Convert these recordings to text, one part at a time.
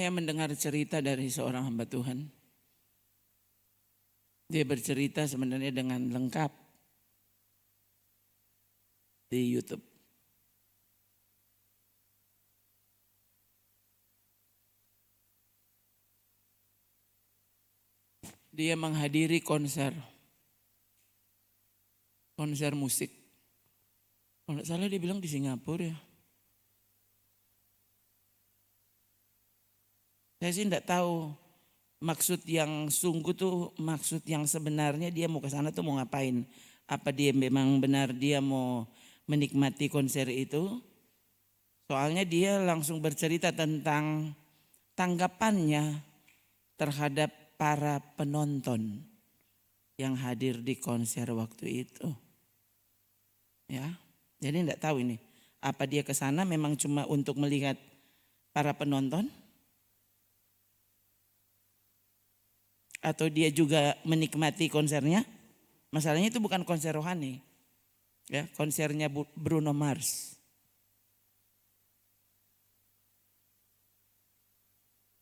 Saya mendengar cerita dari seorang hamba Tuhan. Dia bercerita sebenarnya dengan lengkap di YouTube. Dia menghadiri konser musik. Kalau tidak salah dia bilang di Singapura ya. Saya sih tidak tahu maksud yang sungguh tuh, maksud yang sebenarnya dia mau ke sana tuh mau ngapain. Apa dia memang benar dia mau menikmati konser itu. Soalnya dia langsung bercerita tentang tanggapannya terhadap para penonton yang hadir di konser waktu itu. Ya, jadi tidak tahu ini. Apa dia ke sana memang cuma untuk melihat para penonton? Atau dia juga menikmati konsernya? Masalahnya itu bukan konser rohani. Ya, konsernya Bruno Mars.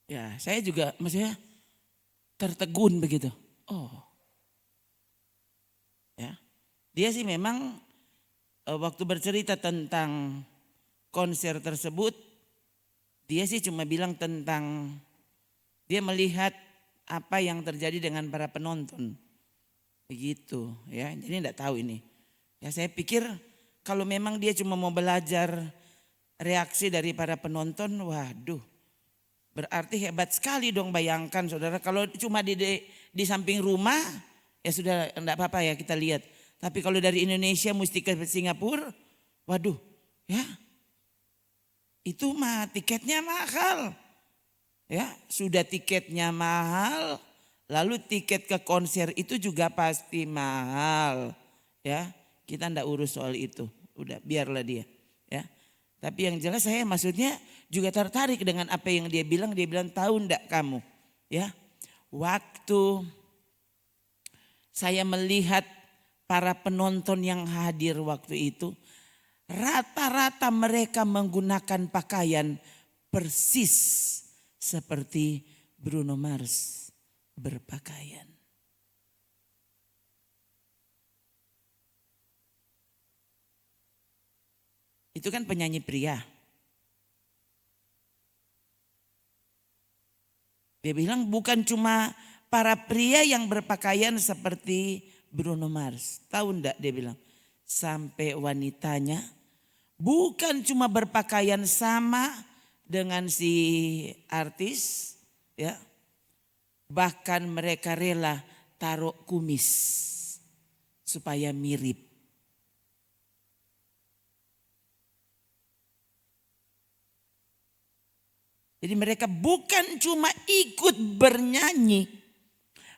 Ya, saya juga maksudnya tertegun begitu. Oh. Ya. Dia sih memang waktu bercerita tentang konser tersebut, dia sih cuma bilang tentang dia melihat apa yang terjadi dengan para penonton. Begitu ya, jadi tidak tahu ini. Ya saya pikir kalau memang dia cuma mau belajar reaksi dari para penonton, waduh. Berarti hebat sekali dong, bayangkan saudara kalau cuma di samping rumah ya sudah enggak apa-apa ya kita lihat. Tapi kalau dari Indonesia mesti ke Singapura, waduh ya itu mah tiketnya mahal. Ya sudah tiketnya mahal, lalu tiket ke konser itu juga pasti mahal. Ya kita enggak urus soal itu, udah biarlah dia. Ya. Tapi yang jelas saya maksudnya juga tertarik dengan apa yang dia bilang. Dia bilang tahu enggak kamu ya, waktu saya melihat para penonton yang hadir waktu itu, rata-rata mereka menggunakan pakaian persis seperti Bruno Mars berpakaian. Itu kan penyanyi pria. Dia bilang bukan cuma para pria yang berpakaian seperti Bruno Mars. Tahu enggak dia bilang. Sampai wanitanya bukan cuma berpakaian sama dengan si artis. Ya, bahkan mereka rela taruh kumis supaya mirip. Jadi mereka bukan cuma ikut bernyanyi,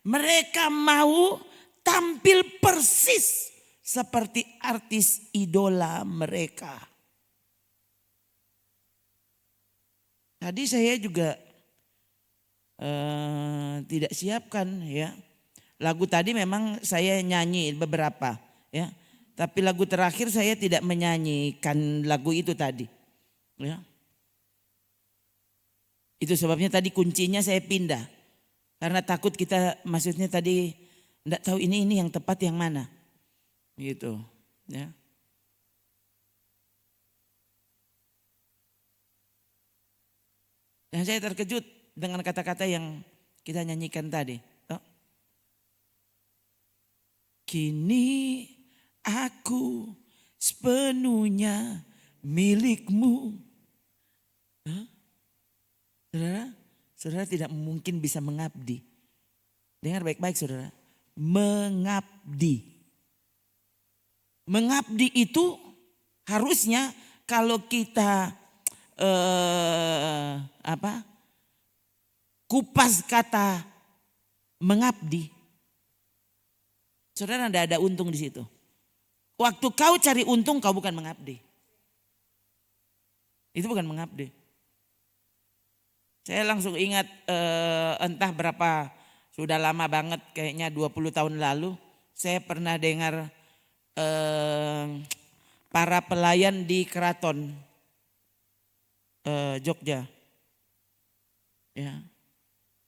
mereka mau tampil persis seperti artis idola mereka. Tadi saya juga tidak siapkan ya. Lagu tadi memang saya nyanyi beberapa ya. Tapi lagu terakhir saya tidak menyanyikan lagu itu tadi. Ya. Itu sebabnya tadi kuncinya saya pindah. Karena takut kita maksudnya tadi enggak tahu ini yang tepat yang mana. Gitu ya. Dan saya terkejut dengan kata-kata yang kita nyanyikan tadi. Kini aku sepenuhnya milikmu. Saudara tidak mungkin bisa mengabdi. Dengar baik-baik saudara. Mengabdi. Mengabdi itu harusnya kalau kita kupas kata mengabdi, saudara tidak ada untung di situ. Waktu kau cari untung kau bukan mengabdi. Itu bukan mengabdi. Saya langsung ingat entah berapa, sudah lama banget kayaknya 20 tahun lalu. Saya pernah dengar para pelayan di keraton Jogja. Ya.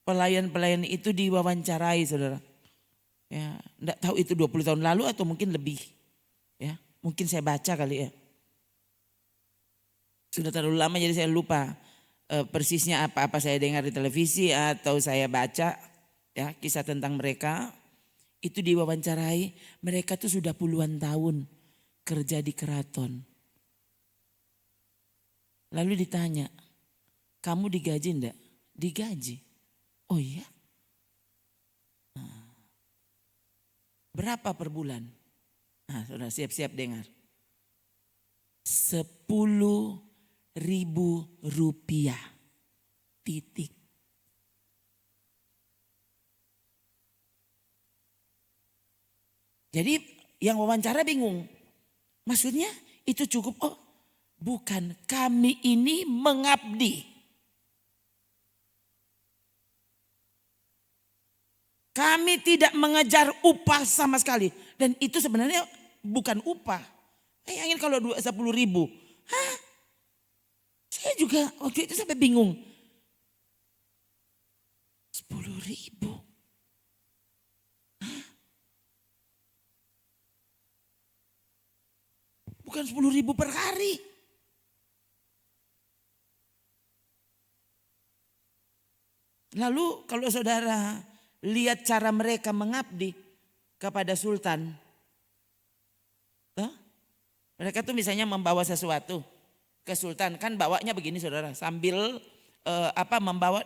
Pelayan-pelayan itu diwawancarai, saudara. Ya, enggak tahu itu 20 tahun lalu atau mungkin lebih. Ya, mungkin saya baca kali ya. Sudah terlalu lama jadi saya lupa persisnya apa-apa saya dengar di televisi atau saya baca ya kisah tentang mereka. Itu diwawancarai, mereka tuh sudah puluhan tahun kerja di keraton. Lalu ditanya, kamu digaji enggak? Digaji. Oh iya? Berapa per bulan? Nah, sudah siap-siap dengar. 10.000 rupiah. Titik. Jadi yang wawancara bingung. Maksudnya itu cukup? Oh bukan, kami ini mengabdi. Kami tidak mengejar upah sama sekali. Dan itu sebenarnya bukan upah. Bayangin kalau 10.000. Hah? Saya juga waktu itu sampai bingung. 10.000. Hah? Bukan 10.000 per hari. Lalu kalau saudara lihat cara mereka mengabdi kepada sultan. Mereka tuh misalnya membawa sesuatu ke sultan. Kan bawanya begini saudara. Sambil membawa,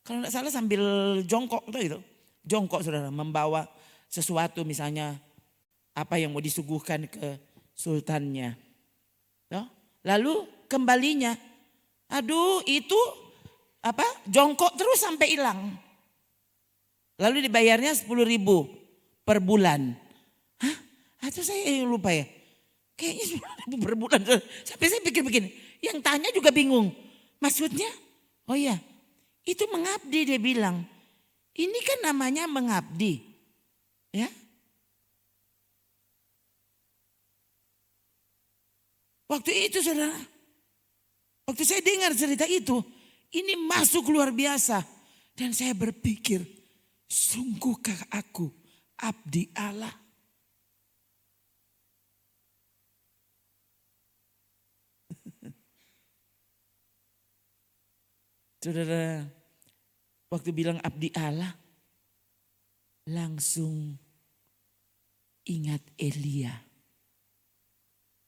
kalau tidak salah sambil jongkok itu. Jongkok saudara, membawa sesuatu misalnya apa yang mau disuguhkan ke sultannya. Lalu kembalinya, aduh itu jongkok terus sampai hilang. Lalu dibayarnya 10.000 per bulan. Hah? Atau saya lupa ya? Kayaknya 10.000 per bulan. Sampai saya pikir begini. Yang tanya juga bingung. Maksudnya? Oh iya. Itu mengabdi dia bilang. Ini kan namanya mengabdi. Ya. Waktu itu saudara. Waktu saya dengar cerita itu. Ini masuk luar biasa. Dan saya berpikir. Sungguhkah aku abdi Allah? Saudara, waktu bilang abdi Allah, langsung ingat Elia.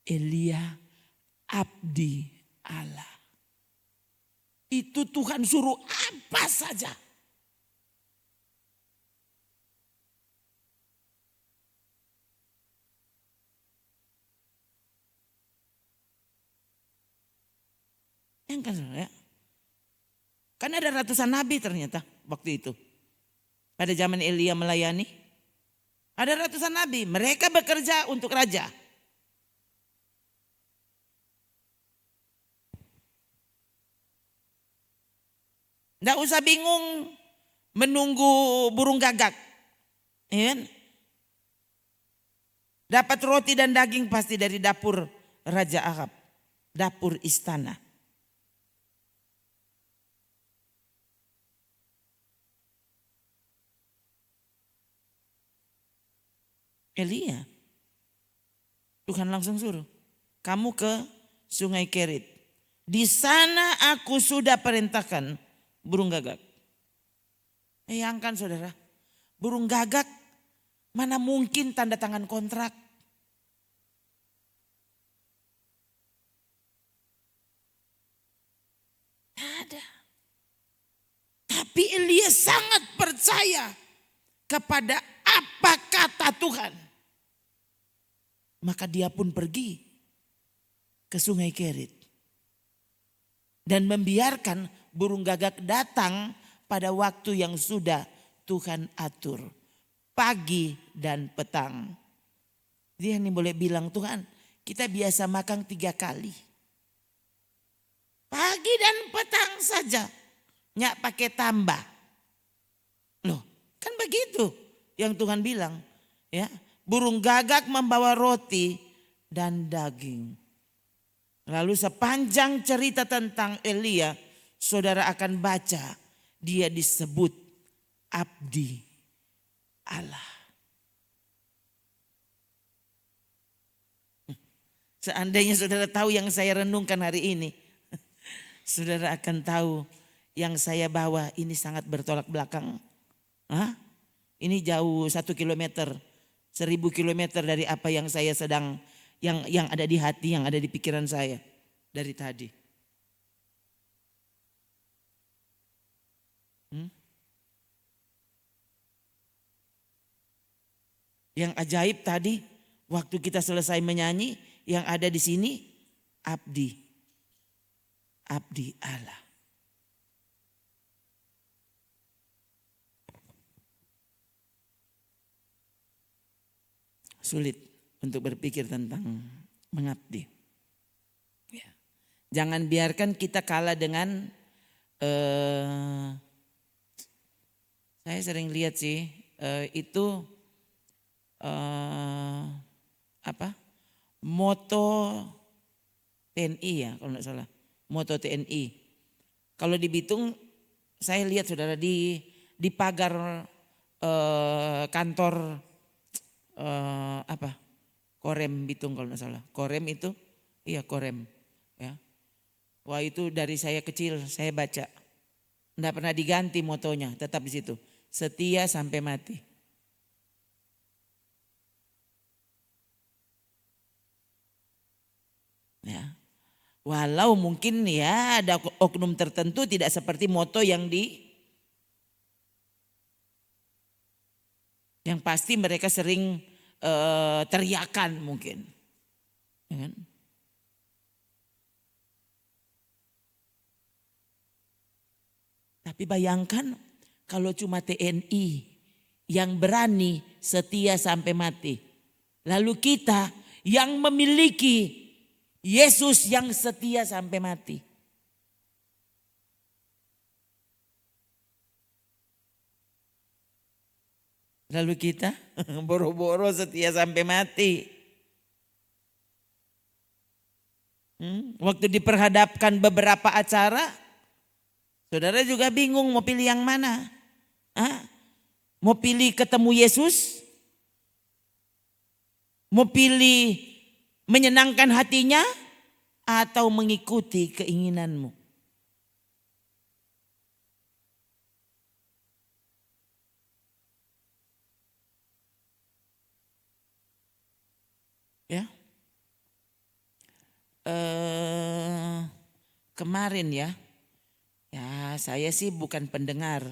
Elia abdi Allah. Itu Tuhan suruh apa saja. Yang kan ya? Kan ada ratusan nabi ternyata waktu itu. Pada zaman Elia melayani. Ada ratusan nabi. Mereka bekerja untuk raja. Tidak usah bingung menunggu burung gagak. Ya kan? Dapat roti dan daging pasti dari dapur Raja Ahab. Dapur istana. Elia. Tuhan langsung suruh. Kamu ke Sungai Kerit. Di sana aku sudah perintahkan burung gagak. Bayangkan saudara. Burung gagak mana mungkin tanda tangan kontrak. Ada. Tapi Elia sangat percaya kepada apa kata Tuhan. Maka dia pun pergi ke Sungai Kerit. Dan membiarkan burung gagak datang pada waktu yang sudah Tuhan atur. Pagi dan petang. Dia ini boleh bilang, Tuhan kita biasa makan 3 kali. Pagi dan petang saja. Nyak pakai tambah. Loh kan begitu yang Tuhan bilang. Ya, burung gagak membawa roti dan daging. Lalu sepanjang cerita tentang Elia, saudara akan baca dia disebut abdi Allah. Seandainya saudara tahu yang saya renungkan hari ini, saudara akan tahu yang saya bawa ini sangat bertolak belakang. Hah? Ini jauh 1 kilometer, 1000 kilometer dari apa yang saya sedang, yang ada di hati, yang ada di pikiran saya dari tadi. Yang ajaib tadi, waktu kita selesai menyanyi, yang ada di sini abdi Allah. Sulit untuk berpikir tentang mengabdi. Ya. Jangan biarkan kita kalah dengan saya sering lihat sih itu moto TNI ya kalau tidak salah, moto TNI. Kalau di Bitung saya lihat saudara di pagar kantor Korem Bitung kalau tidak salah. Korem itu, iya Korem ya. Wah itu dari saya kecil saya baca, tidak pernah diganti motonya, tetap di situ, setia sampai mati. Ya. Walau mungkin ya ada oknum tertentu tidak seperti moto yang pasti mereka sering teriakan mungkin. Ya kan? Tapi bayangkan kalau cuma TNI yang berani setia sampai mati. Lalu kita yang memiliki Yesus yang setia sampai mati. Lalu kita boro-boro setia sampai mati. Waktu diperhadapkan beberapa acara, saudara juga bingung mau pilih yang mana. Mau pilih ketemu Yesus? Mau pilih menyenangkan hatinya atau mengikuti keinginanmu? Ya. Kemarin ya saya sih bukan pendengar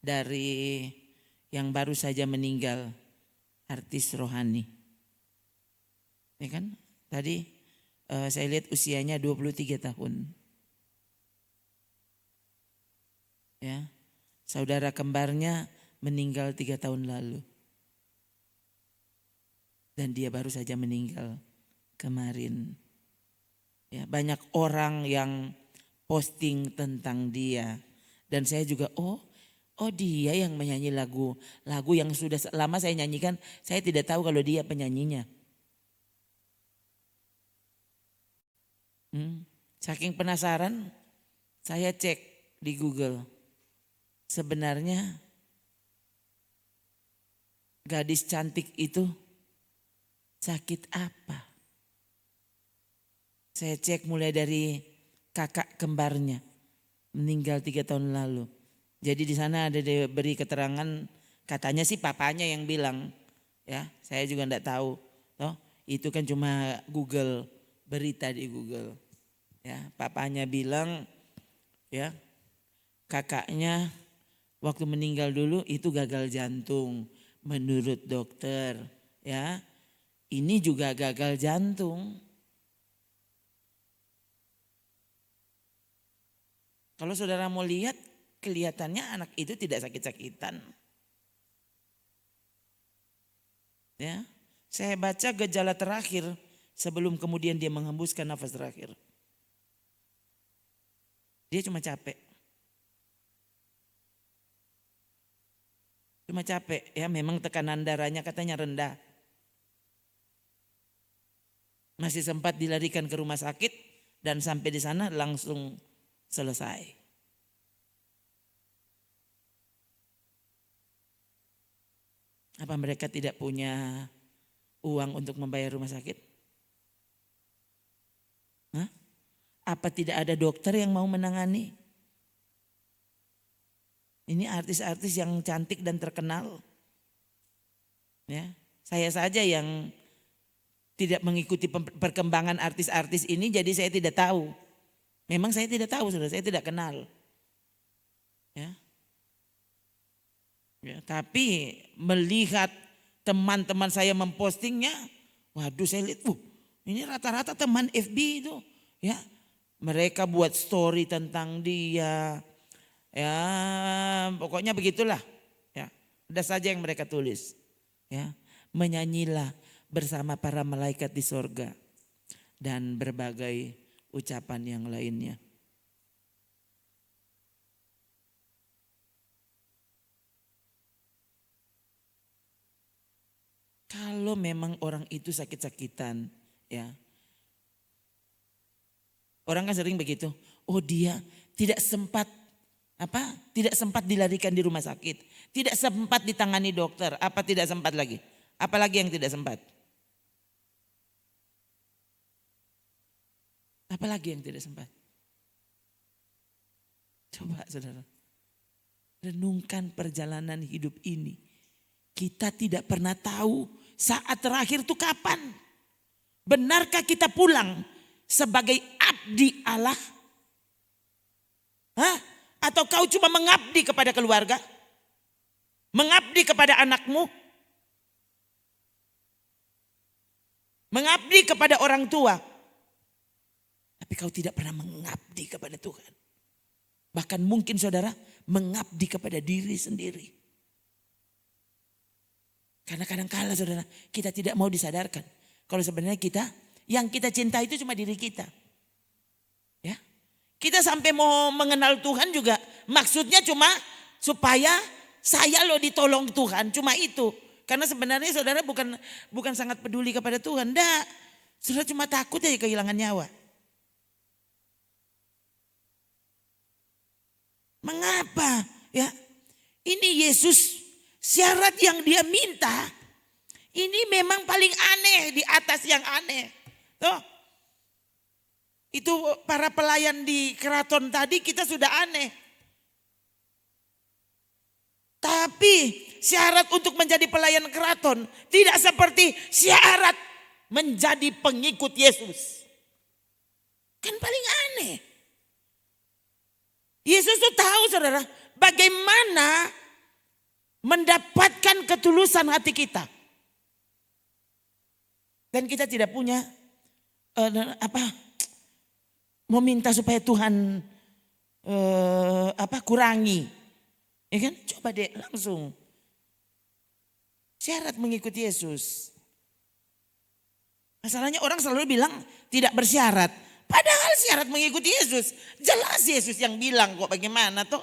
dari yang baru saja meninggal, artis rohani. Ya kan? Tadi saya lihat usianya 23 tahun. Ya. Saudara kembarnya meninggal 3 tahun lalu. Dan dia baru saja meninggal kemarin. Ya, banyak orang yang posting tentang dia. Dan saya juga oh dia yang menyanyi lagu yang sudah lama saya nyanyikan. Saya tidak tahu kalau dia penyanyinya. Saking penasaran, saya cek di Google. Sebenarnya gadis cantik itu sakit apa? Saya cek mulai dari kakak kembarnya, meninggal 3 tahun lalu. Jadi di sana ada diberi keterangan, katanya sih papanya yang bilang, ya saya juga enggak tahu. Toh, itu kan cuma Google, berita di Google. Ya, papanya bilang ya kakaknya waktu meninggal dulu itu gagal jantung menurut dokter ya. Ini juga gagal jantung. Kalau saudara mau lihat, kelihatannya anak itu tidak sakit-sakitan. Ya, saya baca gejala terakhir sebelum kemudian dia menghembuskan nafas terakhir. Dia cuma capek. Cuma capek ya, memang tekanan darahnya katanya rendah. Masih sempat dilarikan ke rumah sakit dan sampai di sana langsung selesai. Apa mereka tidak punya uang untuk membayar rumah sakit? Hah? Apa tidak ada dokter yang mau menangani? Ini artis-artis yang cantik dan terkenal. Ya, saya saja yang tidak mengikuti perkembangan artis-artis ini, jadi saya tidak tahu. Memang saya tidak tahu, saudara, saya tidak kenal. Ya. Ya, tapi melihat teman-teman saya mempostingnya, waduh, saya lihat, ini rata-rata teman FB itu, ya, mereka buat story tentang dia, ya, pokoknya begitulah, ya, ada saja yang mereka tulis, ya, menyanyilah bersama para malaikat di sorga dan berbagai ucapan yang lainnya. Kalau memang orang itu sakit-sakitan, ya. Orang kan sering begitu. Oh, dia tidak sempat Tidak sempat dilarikan di rumah sakit, tidak sempat ditangani dokter. Apa tidak sempat lagi? Apalagi yang tidak sempat? Apalagi yang tidak sempat? Coba saudara, renungkan perjalanan hidup ini. Kita tidak pernah tahu saat terakhir itu kapan. Benarkah kita pulang sebagai abdi Allah? Hah? Atau kau cuma mengabdi kepada keluarga? Mengabdi kepada anakmu? Mengabdi kepada orang tua? Tapi kau tidak pernah mengabdi kepada Tuhan. Bahkan mungkin saudara mengabdi kepada diri sendiri. Karena kadang-kala saudara kita tidak mau disadarkan. Kalau sebenarnya yang kita cintai itu cuma diri kita. Ya, kita sampai mau mengenal Tuhan juga maksudnya cuma supaya saya loh ditolong Tuhan. Cuma itu. Karena sebenarnya saudara bukan sangat peduli kepada Tuhan. Enggak. Saudara cuma takut ya kehilangan nyawa. Mengapa? Ya, ini Yesus syarat yang dia minta ini memang paling aneh di atas yang aneh. Tuh, itu para pelayan di keraton tadi kita sudah aneh. Tapi syarat untuk menjadi pelayan keraton tidak seperti syarat menjadi pengikut Yesus. Kan paling aneh. Yesus tuh tahu saudara bagaimana mendapatkan ketulusan hati kita. Dan kita tidak punya meminta supaya Tuhan kurangi. Ya kan? Coba deh langsung. Syarat mengikuti Yesus. Masalahnya orang selalu bilang tidak bersyarat. Padahal syarat mengikuti Yesus. Jelas Yesus yang bilang kok bagaimana toh.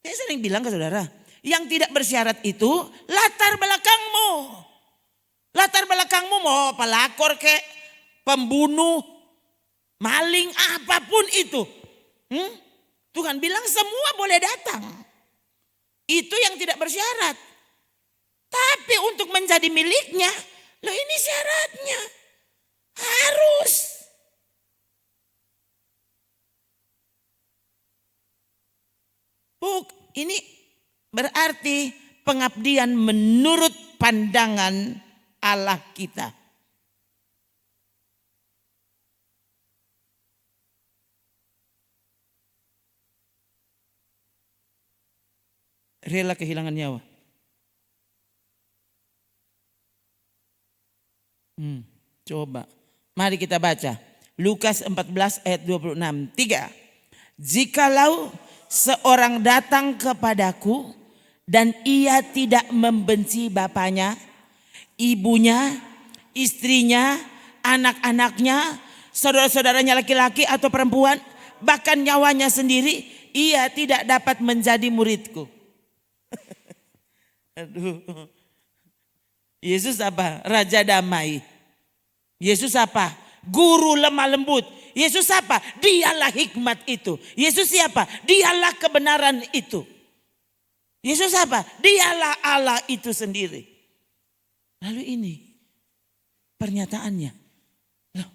Saya sering bilang ke saudara. Yang tidak bersyarat itu latar belakangmu. Latar belakangmu mau pelakor kek, pembunuh, maling, apapun itu. Tuhan bilang semua boleh datang. Itu yang tidak bersyarat. Tapi untuk menjadi miliknya, loh ini syaratnya. Harus. Ini berarti pengabdian menurut pandangan Allah kita. Rela kehilangan nyawa. Coba. Mari kita baca. Lukas 14 ayat 26. 3. Jikalau seorang datang kepadaku dan ia tidak membenci bapaknya, ibunya, istrinya, anak-anaknya, saudara-saudaranya laki-laki atau perempuan, bahkan nyawanya sendiri, ia tidak dapat menjadi muridku. Aduh. Yesus apa? Raja damai. Yesus apa? Guru lemah lembut. Yesus apa? Dialah hikmat itu. Yesus siapa? Dialah kebenaran itu. Yesus apa? Dialah Allah itu sendiri. Lalu ini pernyataannya. Loh,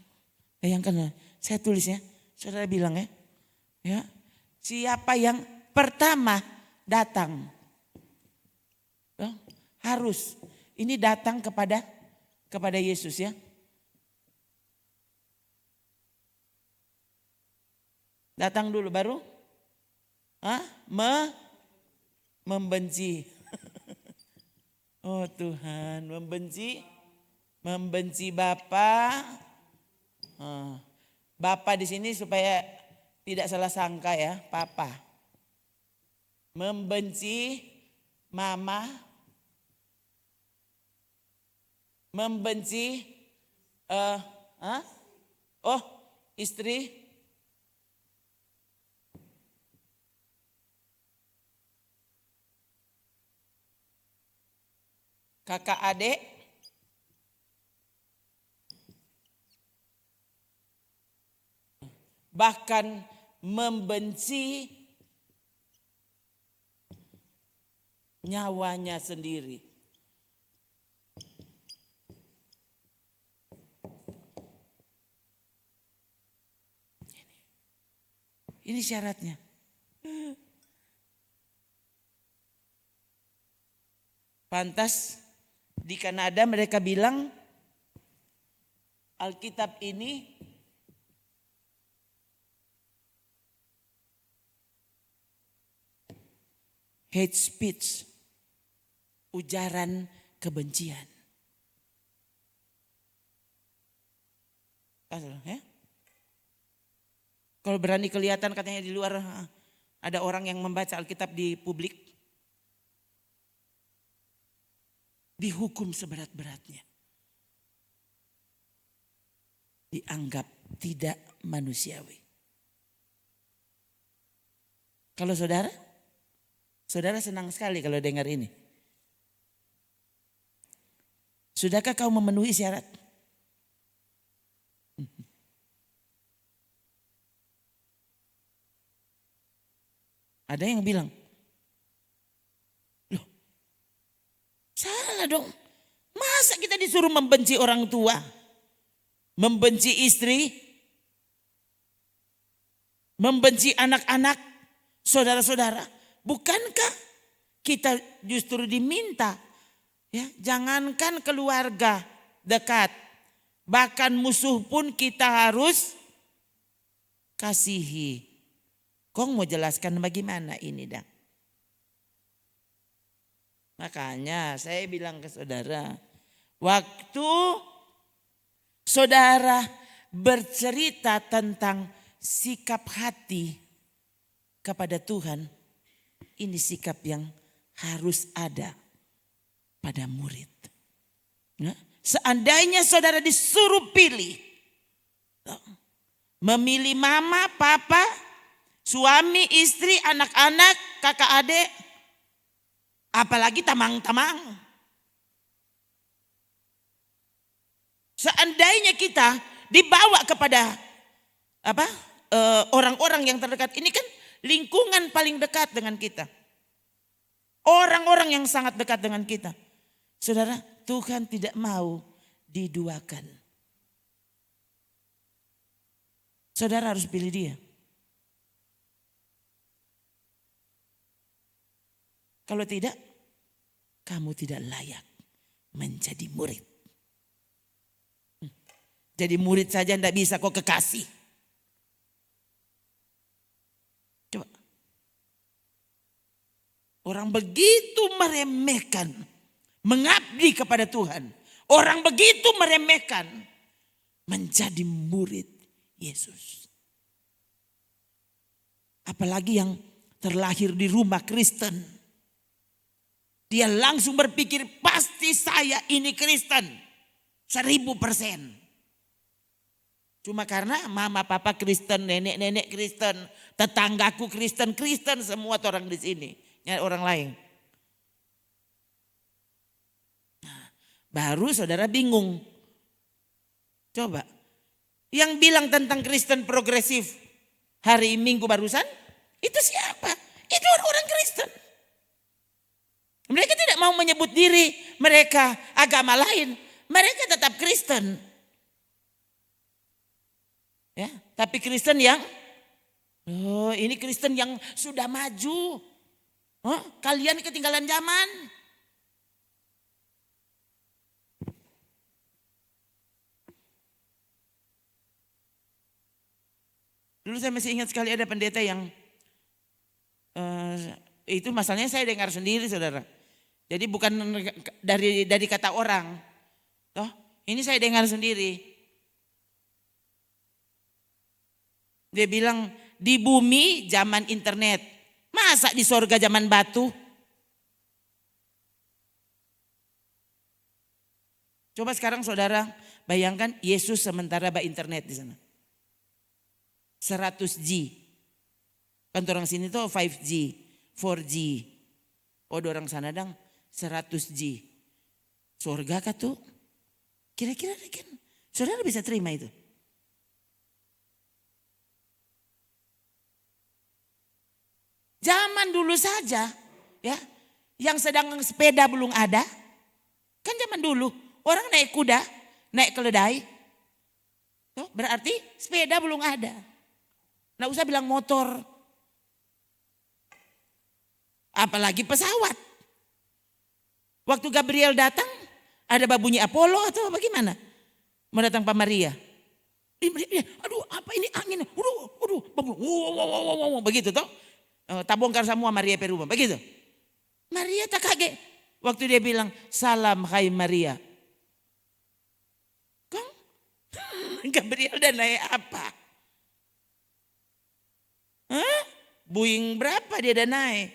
bayangkan, saya tulis ya. Saudara bilang ya, siapa yang pertama datang? Loh, harus. Ini datang kepada Yesus ya. Datang dulu baru membenci. Oh Tuhan, membenci Bapa. Bapa di sini supaya tidak salah sangka ya, Papa. Membenci Mama. Membenci istri. Kakak adik. Bahkan membenci nyawanya sendiri. Ini syaratnya. Pantas di Kanada mereka bilang Alkitab ini hate speech, ujaran kebencian. Ya? Kalau berani kelihatan katanya di luar ada orang yang membaca Alkitab di publik, dihukum seberat-beratnya. Dianggap tidak manusiawi. Kalau saudara senang sekali kalau dengar ini. Sudahkah kau memenuhi syarat? Ada yang bilang, loh salah dong. Masa kita disuruh membenci orang tua? Membenci istri? Membenci anak-anak? Saudara-saudara? Bukankah kita justru diminta, ya, jangankan keluarga dekat, bahkan musuh pun kita harus kasihi. Kong mau jelaskan bagaimana ini dah? Makanya saya bilang ke saudara, waktu saudara bercerita tentang sikap hati kepada Tuhan, ini sikap yang harus ada pada murid. Nah, seandainya saudara disuruh pilih, memilih mama, papa, suami, istri, anak-anak, kakak adik, apalagi tamang-tamang. Seandainya kita dibawa kepada orang-orang yang terdekat, ini kan lingkungan paling dekat dengan kita. Orang-orang yang sangat dekat dengan kita. Saudara, Tuhan tidak mau diduakan. Saudara harus pilih dia. Kalau tidak, kamu tidak layak menjadi murid. Jadi murid saja tidak bisa kok kekasih. Coba. Orang begitu meremehkan, mengabdi kepada Tuhan. Orang begitu meremehkan, menjadi murid Yesus. Apalagi yang terlahir di rumah Kristen. Dia langsung berpikir pasti saya ini Kristen. 1000%. Cuma karena mama papa Kristen, nenek-nenek Kristen, tetanggaku Kristen, semua orang di sini. Nyari orang lain. Nah, baru saudara bingung. Coba. Yang bilang tentang Kristen progresif hari Minggu barusan, itu siapa? Itu orang-orang Kristen. Mereka tidak mau menyebut diri mereka agama lain. Mereka tetap Kristen. Ya, tapi Kristen yang ini Kristen yang sudah maju. Kalian ketinggalan zaman. Dulu saya masih ingat sekali ada pendeta yang itu masalahnya saya dengar sendiri, saudara. Jadi bukan dari kata orang. Toh, ini saya dengar sendiri. Dia bilang di bumi zaman internet, masa di sorga zaman batu? Coba sekarang saudara bayangkan Yesus sementara internet di sana. 100G. Kan orang sini tuh 5G, 4G. Oh, orang sana dang 100G. Surga kah tuh? Kira-kira kan saudara bisa terima itu? Zaman dulu saja ya, yang sedang sepeda belum ada. Kan zaman dulu orang naik kuda, naik keledai. Tuh, berarti sepeda belum ada. Nggak usah bilang motor. Apalagi pesawat. Waktu Gabriel datang, ada babunyi Apollo atau bagaimana? Mau datang Pak Maria. Aduh, apa ini angin? Aduh, begitu toh. Tabongkar semua Maria Peruma, begitu. Maria tak kaget. Waktu dia bilang, salam hai Maria. Kong, Gabriel dan naik apa? Boeing berapa dia dan naik?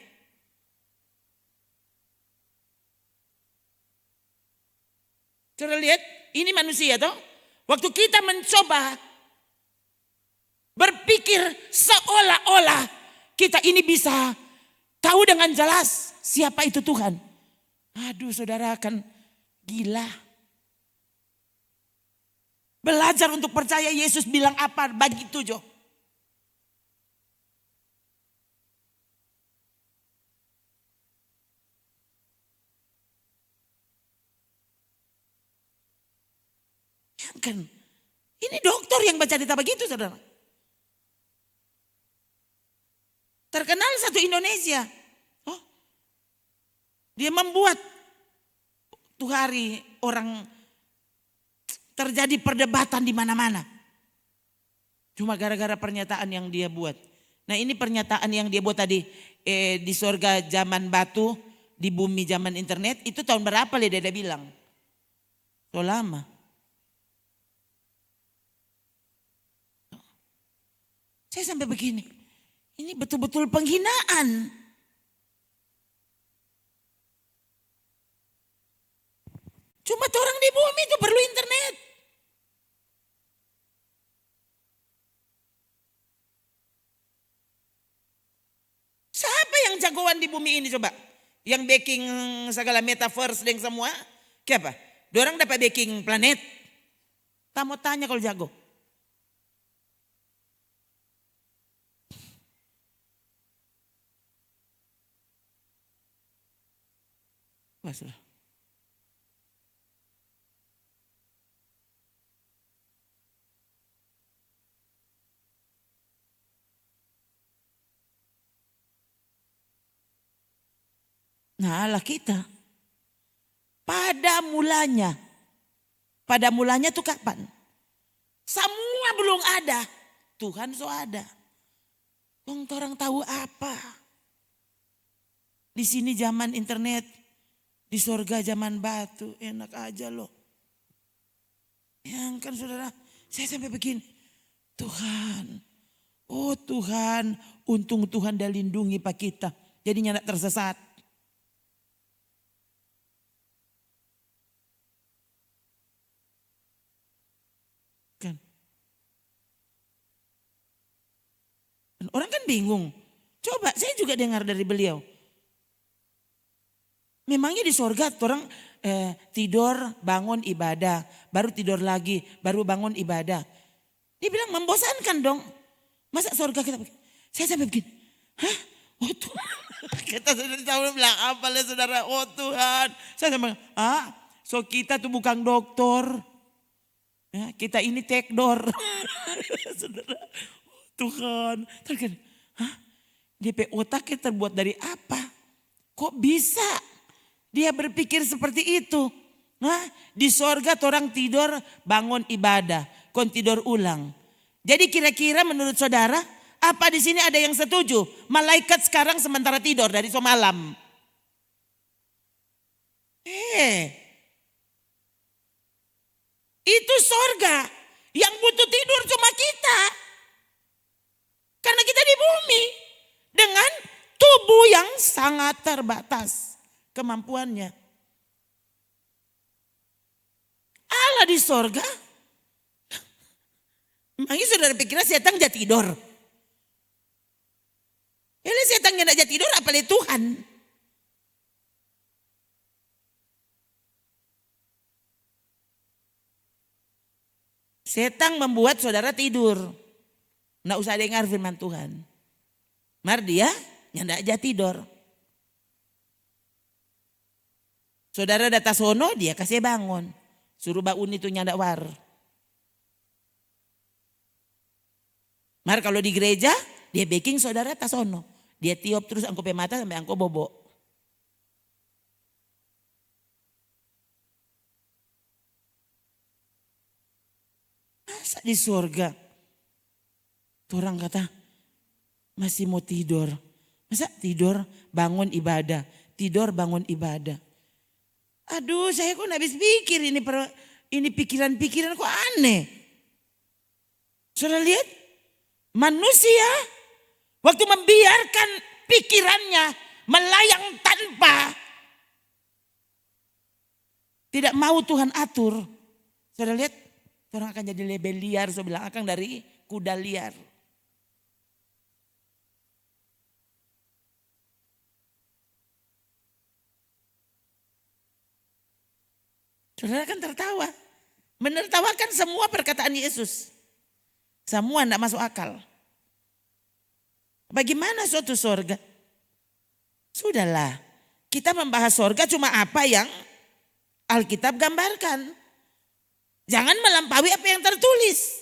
Coba lihat, ini manusia toh. Waktu kita mencoba berpikir seolah-olah kita ini bisa tahu dengan jelas siapa itu Tuhan. Aduh, saudara akan gila. Belajar untuk percaya Yesus bilang apa begitu Jo. Kan ini dokter yang baca cerita begitu, saudara. Terkenal satu Indonesia. Oh, dia membuat tuh hari orang terjadi perdebatan di mana-mana. Cuma gara-gara pernyataan yang dia buat. Nah, ini pernyataan yang dia buat tadi di surga zaman batu, di bumi zaman internet, itu tahun berapa dia bilang? So lama. Saya sampai begini, ini betul-betul penghinaan. Cuma orang di bumi itu perlu internet. Siapa yang jagoan di bumi ini coba? Yang backing segala metaverse dan semua? Siapa? Dorang dapat backing planet. Tak mau tanya kalau jago. Masalah. Nah, Allah kita pada mulanya tuh kapan? Semua belum ada, Tuhan so ada. Orang tahu apa? Di sini zaman internet, di surga zaman batu, enak aja loh. Yang kan saudara, saya sampai begini, Tuhan, oh Tuhan, untung Tuhan dah lindungi pak kita, jadinya tidak tersesat. Kan? Orang kan bingung. Coba saya juga dengar dari beliau. Memangnya di surga orang tidur bangun ibadah. Baru tidur lagi, baru bangun ibadah. Dia bilang membosankan dong. Masa surga kita begini? Saya sampai begini. Hah? Oh Tuhan. Kita sudah bilang apa lah saudara? Oh Tuhan. Saya bilang, so kita tuh bukan dokter. Ya, kita ini tekdor. Saudara, Tuhan. Terus DP otaknya terbuat dari apa? Kok bisa dia berpikir seperti itu? Di sorga orang tidur bangun ibadah. Kon tidur ulang. Jadi kira-kira menurut saudara, apa di sini ada yang setuju? Malaikat sekarang sementara tidur dari semalam. Itu sorga. Yang butuh tidur cuma kita. Karena kita di bumi. Dengan tubuh yang sangat terbatas kemampuannya. Allah di sorga. Makanya saudara pikirnya setan jadi tidur. Ini setan yang tidak tidur apalagi Tuhan. Setan membuat saudara tidur. Nggak usah dengar firman Tuhan. Mar dia nyandak aja tidur. Saudara data sono dia kasih bangun. Suruh baun itu nyandak war. Mar kalau di gereja dia baking saudara tasono. Dia tiup terus angko mata sampai angko bobo. Masa di surga? Orang kata masih mau tidur. Masa tidur bangun ibadah. Tidur bangun ibadah. Aduh saya kok habis pikir ini pikiran-pikiran kok aneh. Saudara lihat manusia waktu membiarkan pikirannya melayang tanpa tidak mau Tuhan atur. Saudara lihat orang akan jadi lebel liar. Saya bilang akan dari kuda liar. Saudara kan tertawa. Menertawakan semua perkataan Yesus. Semua tidak masuk akal. Bagaimana suatu sorga? Sudahlah. Kita membahas sorga cuma apa yang Alkitab gambarkan. Jangan melampaui apa yang tertulis.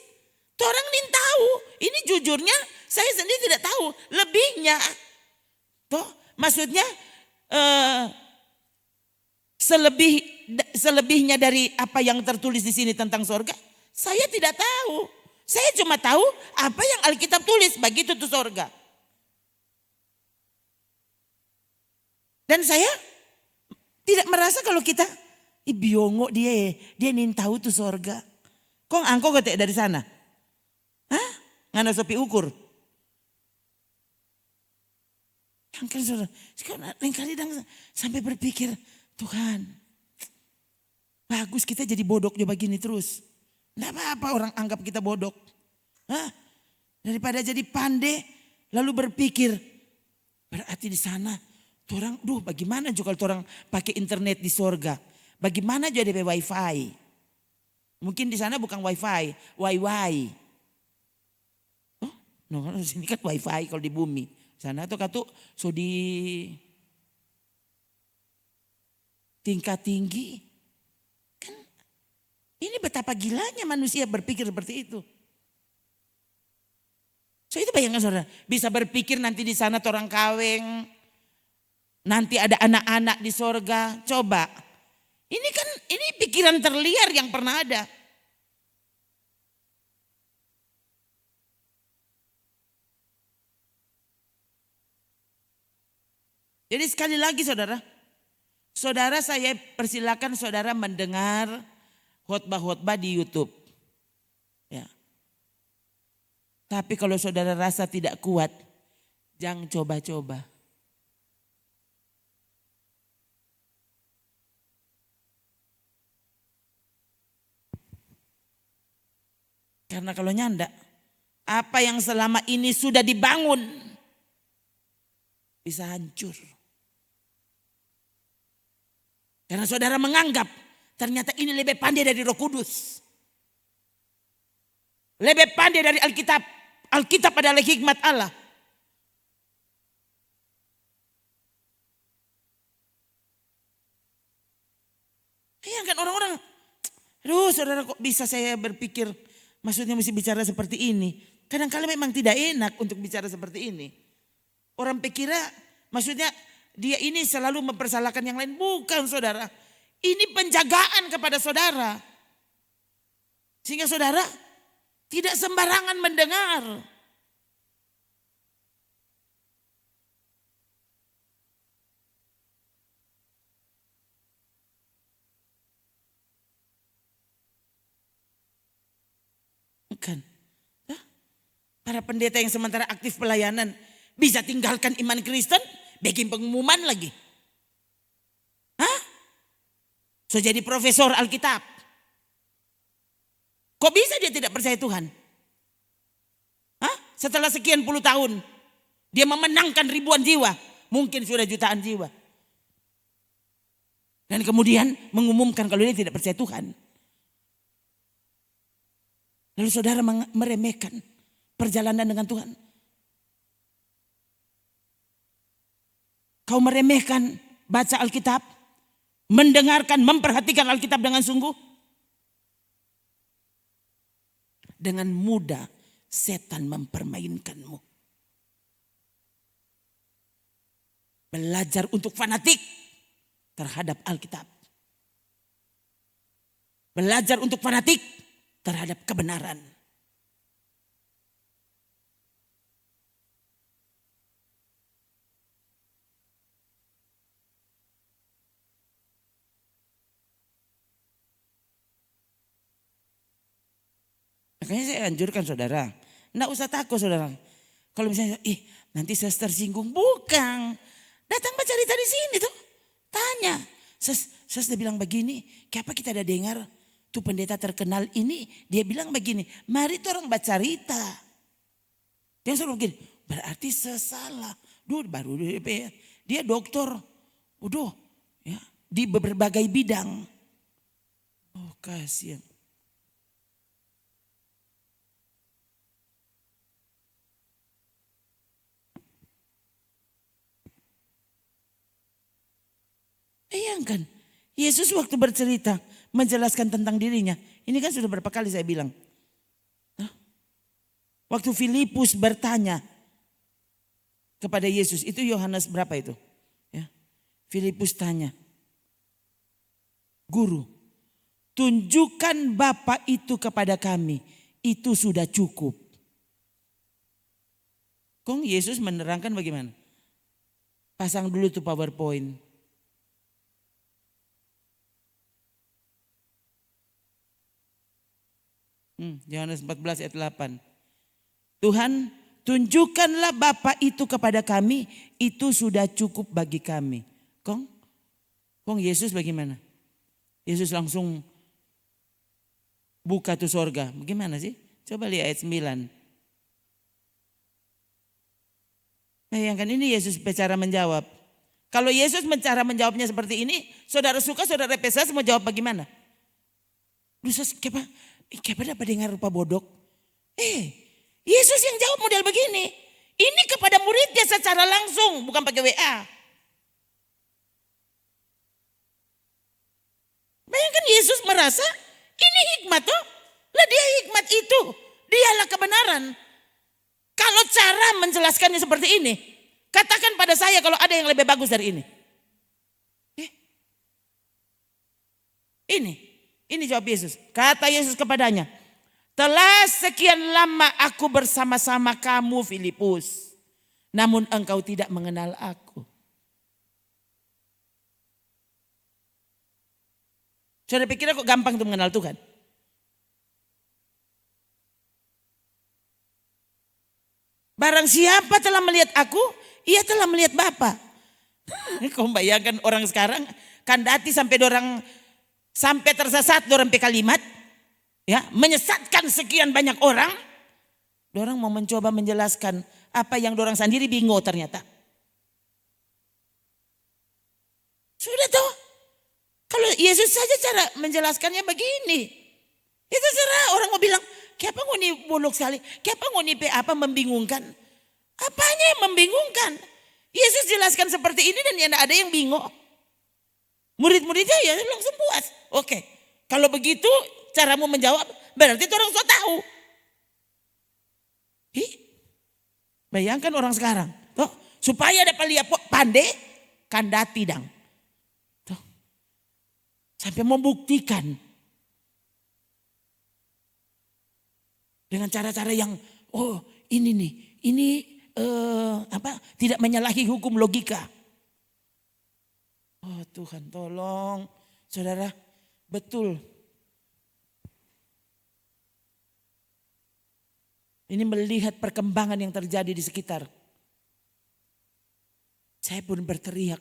Tuh orang ini tahu. Ini jujurnya saya sendiri tidak tahu. Lebihnya. Tuh maksudnya selebihnya dari apa yang tertulis di sini tentang sorga. Saya tidak tahu. Saya cuma tahu apa yang Alkitab tulis. Begitu tuh sorga. Dan saya tidak merasa kalau kita biongo dia nin tahu tuh sorga. Kok angko ketek dari sana? Ngana sopi ukur. Kan saudara, lain kali sampai berpikir, Tuhan, bagus kita jadi bodoh coba gini terus. Enggak apa-apa orang anggap kita bodoh. Daripada jadi pandai lalu berpikir, berarti di sana orang, bagaimana juga kalau orang pakai internet di sorga? Bagaimana juga ada wifi? Mungkin di sana bukan wifi, wifi. Di sini kan wifi kalau di bumi. Sana tuh katu so di tingkat tinggi. Kan ini betapa gilanya manusia berpikir seperti itu. So itu bayangkan saudara, bisa berpikir nanti di sana orang kaweng. Nanti ada anak-anak di sorga. Coba. Ini pikiran terliar yang pernah ada. Jadi sekali lagi saudara. Saudara saya persilakan saudara mendengar khotbah-khotbah di YouTube. Ya. Tapi kalau saudara rasa tidak kuat, jangan coba-coba. Karena kalau nyanda, apa yang selama ini sudah dibangun bisa hancur. Karena saudara menganggap ternyata ini lebih pandai dari Roh Kudus. Lebih pandai dari Alkitab. Alkitab adalah hikmat Allah. Aduh saudara, kok bisa saya berpikir maksudnya mesti bicara seperti ini. Kadang-kala memang tidak enak untuk bicara seperti ini. Orang pikirnya maksudnya dia ini selalu mempersalahkan yang lain. Bukan saudara. Ini penjagaan kepada saudara. Sehingga saudara tidak sembarangan mendengar. Bukan. Para pendeta yang sementara aktif pelayanan bisa tinggalkan iman Kristen, bikin pengumuman lagi. Hah? So jadi profesor Alkitab. Kok bisa dia tidak percaya Tuhan? Hah? Setelah sekian puluh tahun, dia memenangkan ribuan jiwa, mungkin sudah jutaan jiwa. Dan kemudian mengumumkan kalau dia tidak percaya Tuhan. Lalu saudara meremehkan perjalanan dengan Tuhan. Kau meremehkan baca Alkitab, mendengarkan, memperhatikan Alkitab dengan sungguh. Dengan mudah setan mempermainkanmu. Belajar untuk fanatik terhadap Alkitab. Belajar untuk fanatik terhadap kebenaran. Makanya saya anjurkan saudara, enggak usah takut saudara. Kalau misalnya, nanti saya tersinggung. Bukan. Datang baca cerita di sini tuh. Tanya. Saya bilang begini, kenapa kita ada dengar tuh pendeta terkenal ini, dia bilang begini, mari tuh orang baca cerita. Dia selalu begini, berarti saya salah. Baru dia dokter. Ya, di berbagai bidang. Oh kasihan. Bayangkan, Yesus waktu bercerita menjelaskan tentang dirinya. Ini kan sudah berapa kali saya bilang. Waktu Filipus bertanya kepada Yesus, itu Yohanes berapa itu? Ya. Filipus tanya, Guru, tunjukkan Bapa itu kepada kami, itu sudah cukup. Kong Yesus menerangkan bagaimana? Pasang dulu tuh PowerPoint. Yohanes 14 ayat 8. Tuhan, tunjukkanlah Bapa itu kepada kami, itu sudah cukup bagi kami. Kong Yesus bagaimana? Yesus langsung buka tuh sorga. Bagaimana sih? Coba lihat ayat 9. Bayangkan ini Yesus bicara menjawab. Kalau Yesus cara menjawabnya seperti ini, saudara suka, saudara pesas mau jawab bagaimana? Kenapa dapat dengar rupa bodok? Yesus yang jawab model begini. Ini kepada muridnya secara langsung, bukan pakai WA. Bayangkan Yesus merasa ini hikmat toh. Lah dia hikmat itu. Dialah kebenaran. Kalau cara menjelaskannya seperti ini, katakan pada saya kalau ada yang lebih bagus dari ini. Ini jawab Yesus. Kata Yesus kepadanya, telah sekian lama aku bersama-sama kamu Filipus, namun engkau tidak mengenal aku. Saudara pikir kok gampang untuk mengenal Tuhan? Barang siapa telah melihat aku, ia telah melihat Bapa. Kau bayangkan orang sekarang, kandati sampai tersesat dorang kalimat, ya, menyesatkan sekian banyak orang. Dorang mau mencoba menjelaskan apa yang dorang sendiri bingung ternyata. Sudah tahu. Kalau Yesus saja cara menjelaskannya begini. Itu serah orang mau bilang, kenapa ngoni bolok sekali? Kenapa ngoni apa membingungkan? Apanya yang membingungkan? Yesus jelaskan seperti ini dan tidak ada yang bingung. Murid-muridnya ya langsung puas. Oke, Kalau begitu caramu menjawab, berarti itu orang so tahu. Bayangkan orang sekarang. Tuh, supaya dapat lihat pandai, kandati dang. Tuh, sampai membuktikan. Dengan cara-cara yang, ini nih, ini tidak menyalahi hukum logika. Oh Tuhan tolong, saudara, betul. Ini melihat perkembangan yang terjadi di sekitar. Saya pun berteriak,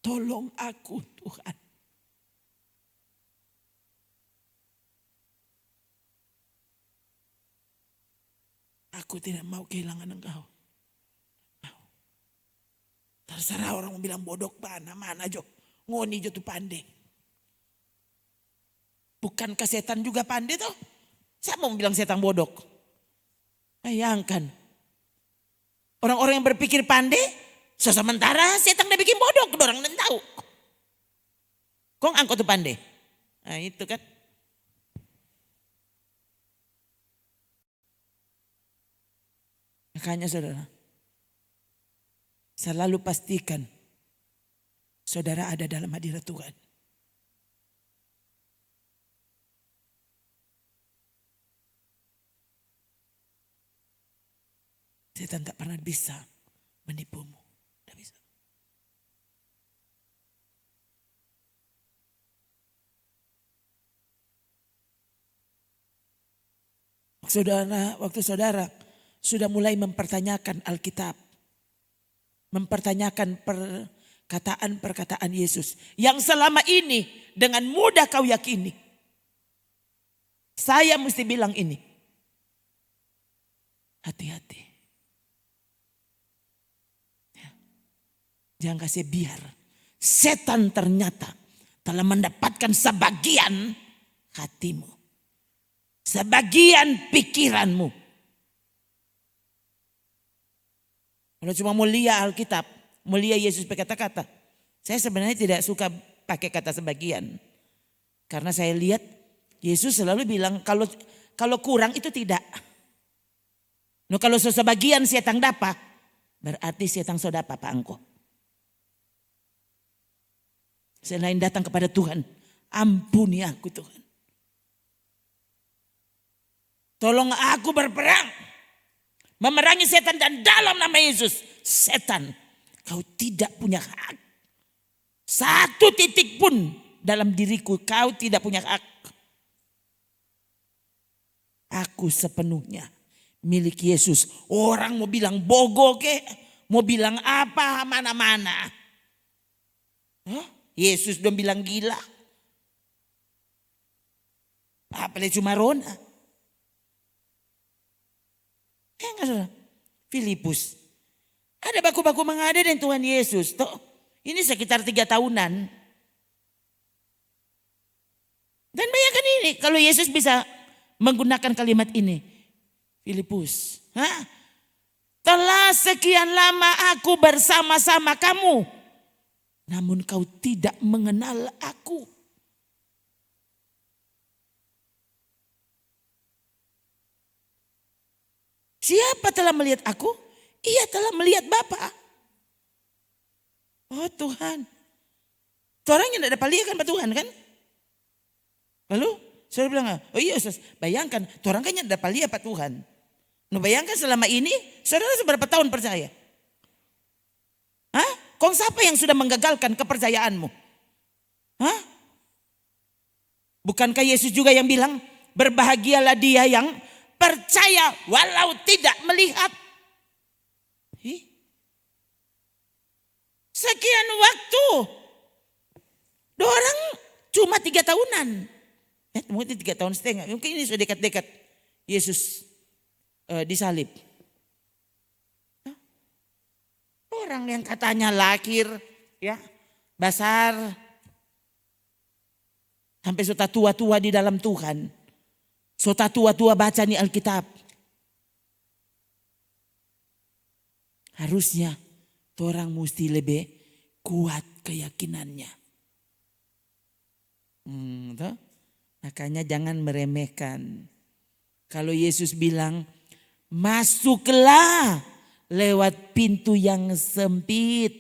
tolong aku Tuhan. Aku tidak mau kehilangan Engkau. Terserah orang mau bilang bodok mana jo. Ngoni jo tu pandai. Bukankah setan juga pandai toh? Siapa mau bilang setan bodok? Bayangkan. Orang-orang yang berpikir pandai, sementara setan udah bikin bodok, orang tidak tahu. Kong angkot tu pandai. Nah itu kan. Makanya saudara, selalu pastikan saudara ada dalam hadirat Tuhan. Setan tak pernah bisa menipumu. Tidak bisa. Waktu saudara sudah mulai mempertanyakan Alkitab. Mempertanyakan perkataan-perkataan Yesus. Yang selama ini dengan mudah kau yakini. Saya mesti bilang ini. Hati-hati. Jangan kasih biar setan ternyata telah mendapatkan sebagian hatimu. Sebagian pikiranmu. Kalau cuma mulia Alkitab, mulia Yesus berkata-kata. Saya sebenarnya tidak suka pakai kata sebagian. Karena saya lihat Yesus selalu bilang kalau kurang itu tidak. No, kalau sebagian sietang dapat, berarti sietang so dapat Pak Angko. Selain datang kepada Tuhan, ampuni aku Tuhan. Tolong aku berperang. Memerangi setan dan dalam nama Yesus. Setan, kau tidak punya hak. Satu titik pun dalam diriku kau tidak punya hak. Aku sepenuhnya milik Yesus. Orang mau bilang bogo ke, mau bilang apa mana-mana. Yesus udah bilang gila. Apalagi cuma Rona. Enggak saudara. Filipus. Ada baku-baku mengada dengan Tuhan Yesus. Toh, ini sekitar 3 tahunan. Dan bayangkan ini. Kalau Yesus bisa menggunakan kalimat ini. Filipus. Telah sekian lama aku bersama-sama kamu. Namun kau tidak mengenal aku. Siapa telah melihat aku? Ia telah melihat Bapa. Oh Tuhan. Itu orang yang tidak dapat lihat kan Pak Tuhan kan? Lalu saya bilang, oh iya Ustaz, bayangkan. Itu orang kan yang dapat lihat Pak Tuhan. Nah bayangkan selama ini, saudara seberapa tahun percaya? Kong siapa yang sudah menggagalkan kepercayaanmu? Bukankah Yesus juga yang bilang, berbahagialah dia yang percaya walau tidak melihat. Sekian waktu. Orang cuma 3 tahunan. Mungkin 3 tahun setengah. Mungkin ini sudah dekat-dekat Yesus disalib. Orang yang katanya lahir ya besar. Sampai sudah tua-tua di dalam Tuhan. Sudah tua-tua baca nih Alkitab. Harusnya orang mesti lebih kuat keyakinannya. Makanya jangan meremehkan. Kalau Yesus bilang, masuklah lewat pintu yang sempit.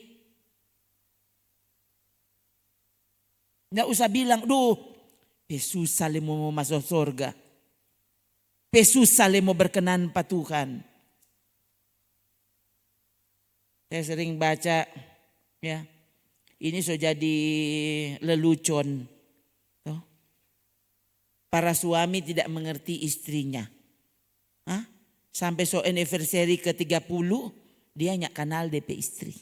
Nggak usah bilang, duh, susah le mau masuk surga. Susah le mau berkenan pa Tuhan. Saya sering baca, ya, ini sudah jadi lelucon. Para suami tidak mengerti istrinya. Hah? Sampai so anniversary ke-30, dia nggak kenal DP istri.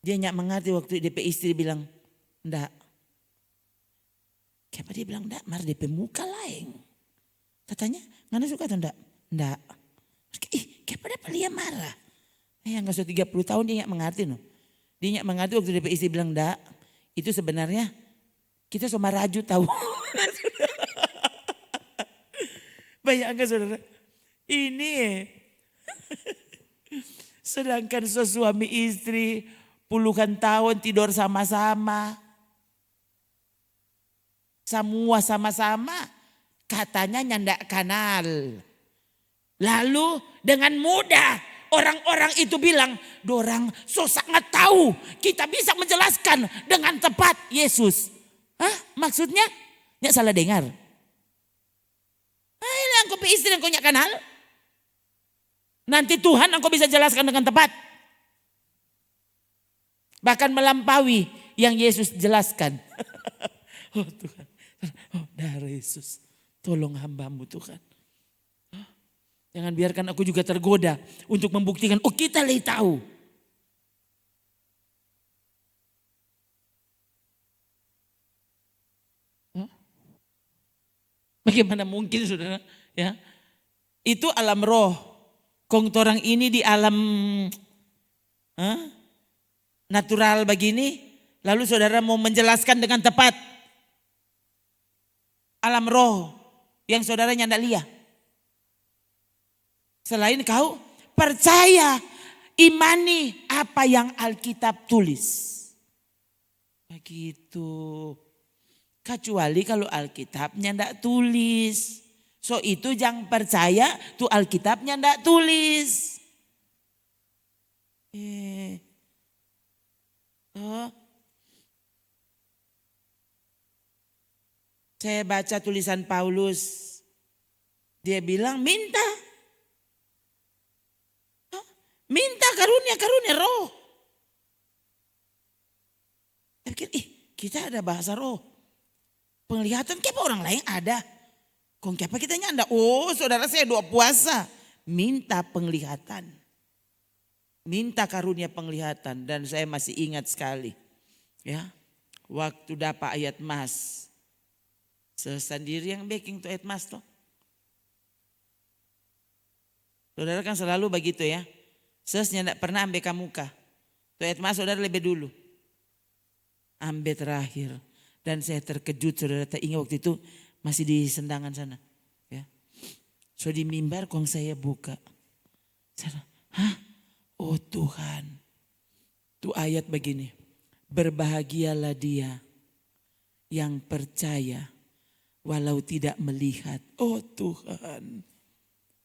Dia nggak mengerti waktu DP istri bilang, enggak. Kenapa dia bilang enggak? Mar DP muka lain. Katanya, ngana suka atau enggak? Enggak. Kenapa dia marah? Yang nggak so 30 tahun dia nggak mengerti. No. Dia nggak mengerti waktu DP istri bilang enggak. Itu sebenarnya kita sama raju tahu. Bayangkan saudara. Ini sedangkan suami istri puluhan tahun tidur sama-sama. Semua sama-sama. Katanya nyandak kanal. Lalu dengan mudah orang-orang itu bilang, dorang so sangat tahu. Kita bisa menjelaskan dengan tepat Yesus. Hah? Maksudnya? Nggak salah dengar. Engkau istri engkau nggak kenal. Nanti Tuhan engkau bisa jelaskan dengan tepat. Bahkan melampaui yang Yesus jelaskan. Oh Tuhan. Oh dari Yesus. Tolong hambamu Tuhan. Jangan biarkan aku juga tergoda untuk membuktikan. Oh kita lebih tahu. Bagaimana mungkin saudara? Ya, itu alam roh. Kong torang ini di alam natural begini. Lalu saudara mau menjelaskan dengan tepat. Alam roh yang saudara nyanda lihat. Selain kau percaya, imani apa yang Alkitab tulis. Begitu. Kecuali kalau Alkitabnya ndak tulis. So itu jangan percaya tuh Alkitabnya ndak tulis. Saya baca tulisan Paulus. Dia bilang minta. Minta karunia roh. Saya pikir kita ada bahasa roh. Penglihatan kenapa orang lain ada. Kok kenapa kita nyanda? Oh saudara saya doa puasa. Minta penglihatan. Minta karunia penglihatan. Dan saya masih ingat sekali. Ya, waktu dapat ayat mas. Sendiri yang baking tuh ayat mas tuh. Saudara kan selalu begitu ya. Sesnya tidak pernah ambil kamuka. Tuh ayat mas saudara lebih dulu. Ambil terakhir. Dan saya terkejut saudara tak ingat waktu itu masih di sendangan sana. Ya. So di mimbar kong saya buka. Saya, hah? Oh Tuhan. Tuh ayat begini. Berbahagialah dia yang percaya walau tidak melihat. Oh Tuhan.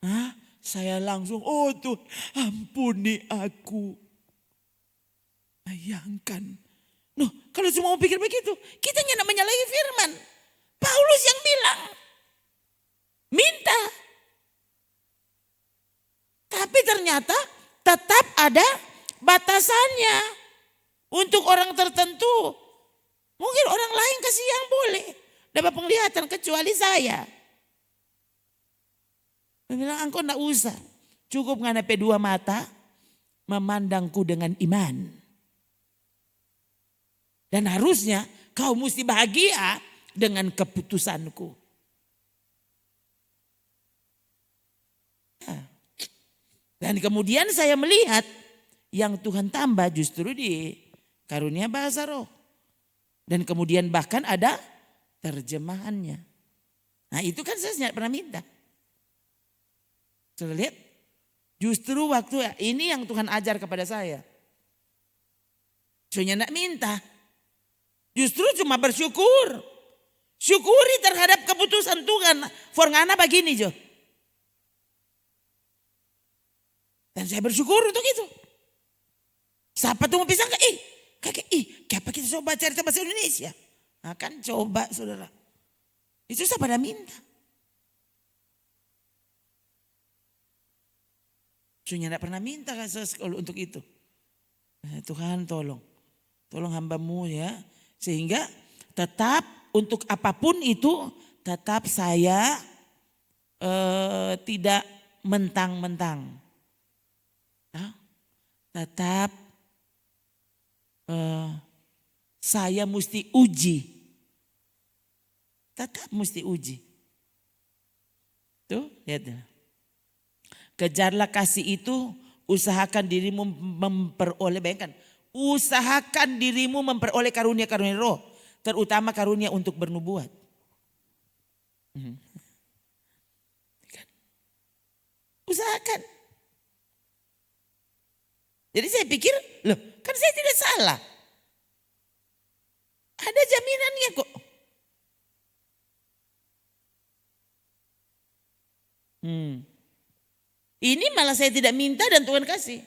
Hah? Saya langsung, oh Tuhan ampuni aku. Bayangkan. Noh, kalau semua mau pikir begitu, kita tidak menyalahi firman. Paulus yang bilang, minta. Tapi ternyata tetap ada batasannya untuk orang tertentu. Mungkin orang lain kasih yang boleh dapat penglihatan kecuali saya. Dia bilang, engkau enggak usah. Cukup nganape dua mata, memandangku dengan iman. Dan harusnya kau mesti bahagia dengan keputusanku. Dan kemudian saya melihat yang Tuhan tambah justru di karunia bahasa roh. Dan kemudian bahkan ada terjemahannya. Nah itu kan saya tidak pernah minta. Sudah lihat? Justru waktu ini yang Tuhan ajar kepada saya. Soalnya tidak minta. Justru cuma bersyukur. Syukuri terhadap keputusan Tuhan. For ngana begini Jo. Dan saya bersyukur untuk itu. Siapa tuh mau pisah ke kakek kenapa kita coba cari bahasa Indonesia? Nah, kan coba saudara. Itu saya pada minta. Sunya tidak pernah minta kan untuk itu. Tuhan tolong hambamu ya. Sehingga tetap untuk apapun itu tetap saya tidak mentang-mentang. Nah, tetap saya mesti uji. Tetap mesti uji. Tuh lihat. Kejarlah kasih itu, usahakan dirimu memperoleh, bayangkan. Usahakan dirimu memperoleh karunia-karunia roh. Terutama karunia untuk bernubuat. Usahakan. Jadi saya pikir, loh kan saya tidak salah. Ada jaminannya kok. Ini malah saya tidak minta dan Tuhan kasih.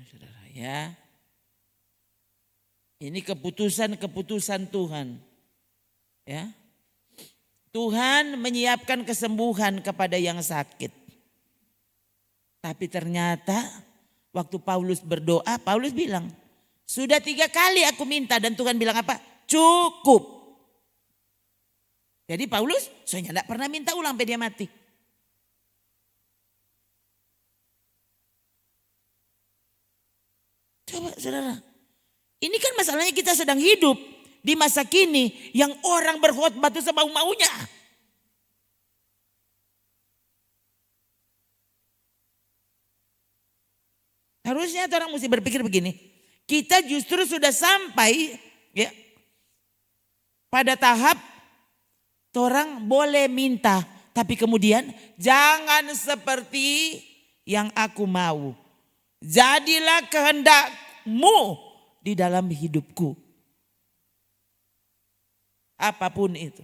Saudara ya. Ini keputusan Tuhan. Ya. Tuhan menyiapkan kesembuhan kepada yang sakit. Tapi ternyata waktu Paulus berdoa, Paulus bilang, sudah 3 kali aku minta dan Tuhan bilang apa? Cukup. Jadi Paulus soalnya tidak pernah minta ulang sampai dia mati. Coba saudara. Ini kan masalahnya kita sedang hidup di masa kini yang orang berkhotbah itu semau-maunya. Harusnya orang mesti berpikir begini. Kita justru sudah sampai ya pada tahap orang boleh minta. Tapi kemudian jangan seperti yang aku mau. Jadilah kehendakmu di dalam hidupku. Apapun itu.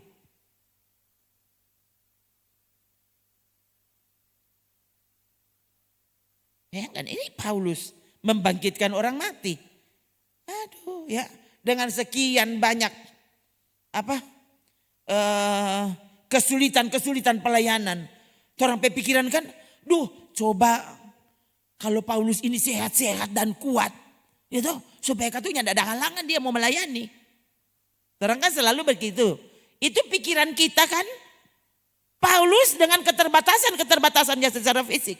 Ya kan ini Paulus membangkitkan orang mati. Aduh ya dengan sekian banyak kesulitan pelayanan. Orang pikiran kan, coba kalau Paulus ini sehat-sehat dan kuat. Gitu, supaya katanya tidak ada halangan dia mau melayani. Orang kan selalu begitu. Itu pikiran kita kan. Paulus dengan keterbatasannya secara fisik.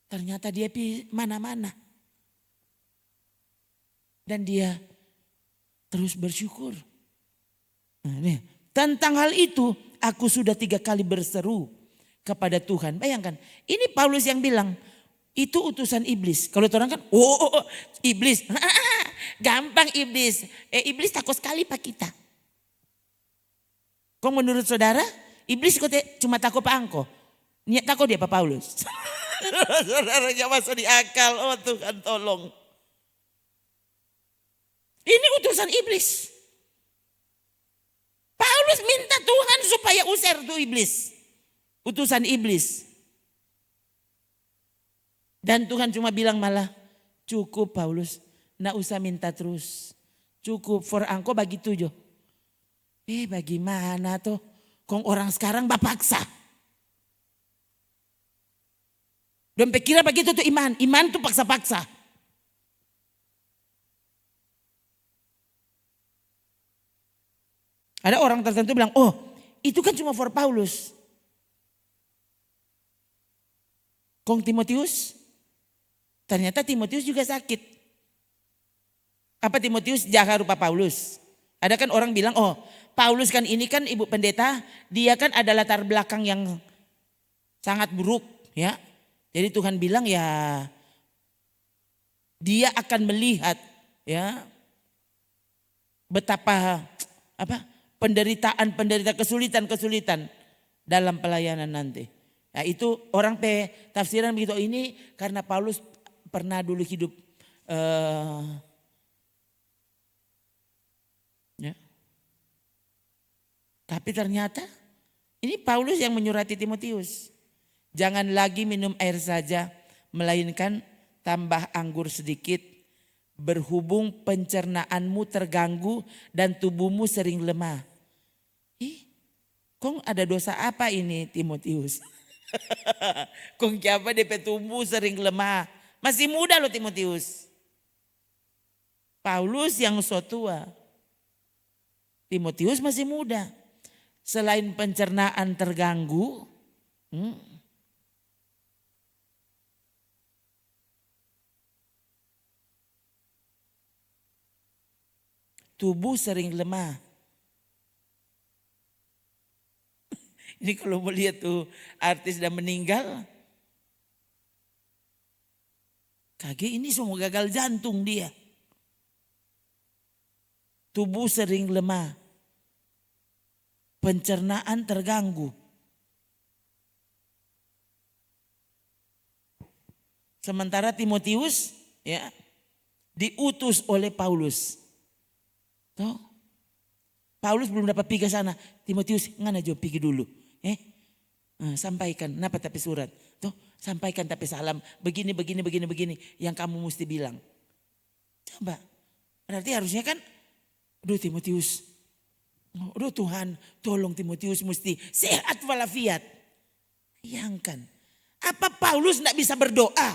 Ternyata dia mana-mana. Dan dia terus bersyukur. Nah, nih, tentang hal itu aku sudah 3 kali berseru kepada Tuhan. Bayangkan, ini Paulus yang bilang, itu utusan iblis. Kalau orang kan, iblis. Gampang iblis. Iblis takut sekali pak kita. Kok menurut saudara, iblis kok cuma takut pak angko? Niat takut dia pak Paulus. Saudaranya masuk di akal. Oh Tuhan tolong. Ini utusan iblis. Paulus minta Tuhan supaya usir tuh iblis. Utusan iblis. Dan Tuhan cuma bilang malah, cukup Paulus, nggak usah minta terus. Cukup, for angko begitu jo. Bagaimana tuh? Kong orang sekarang bapaksa. Dan pikirnya begitu tuh iman tuh paksa-paksa. Ada orang tertentu bilang, itu kan cuma for Paulus. Kong Timotius? Ternyata Timotius juga sakit. Apa Timotius jaga rupa Paulus? Ada kan orang bilang, Paulus kan ini kan ibu pendeta, dia kan ada latar belakang yang sangat buruk ya. Jadi Tuhan bilang ya dia akan melihat ya betapa penderitaan kesulitan dalam pelayanan nanti. Nah, itu orang tafsiran begitu, ini karena Paulus pernah dulu hidup ya. Tapi ternyata ini Paulus yang menyurati Timotius. Jangan lagi minum air saja, melainkan tambah anggur sedikit, berhubung pencernaanmu terganggu dan tubuhmu sering lemah. Kong ada dosa apa ini Timotius? Kong siapa DP tubuh sering lemah. Masih muda loh Timotius. Paulus yang so tua. Timotius masih muda. Selain pencernaan terganggu, tubuh sering lemah. Ini kalau melihat tuh artis dan meninggal, kaget ini semua gagal jantung dia. Tubuh sering lemah. Pencernaan terganggu. Sementara Timotius ya diutus oleh Paulus. Toh, Paulus belum dapat pergi ke sana. Timotius ngana jo pergi dulu. Sampaikan, napa tapi surat. Toh, sampaikan tapi salam. Begini. Yang kamu mesti bilang. Coba. Berarti harusnya kan, aduh Timotius. Aduh Tuhan, tolong Timotius mesti sehat walafiat. Bayangkan. Apa Paulus tidak bisa berdoa?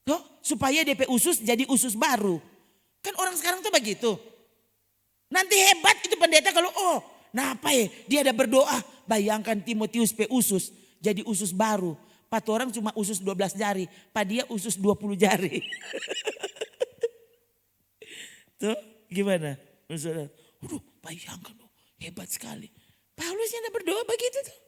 Toh, supaya DP usus jadi usus baru. Kan orang sekarang tuh begitu. Nanti hebat itu pendeta kalau napa ya dia ada berdoa. Bayangkan Timotius pe usus jadi usus baru. Pat orang cuma usus 12 jari. Pak dia usus 20 jari. Tuh gimana? Saudara? Bayangkan hebat sekali. Paulus yang ada berdoa begitu tuh.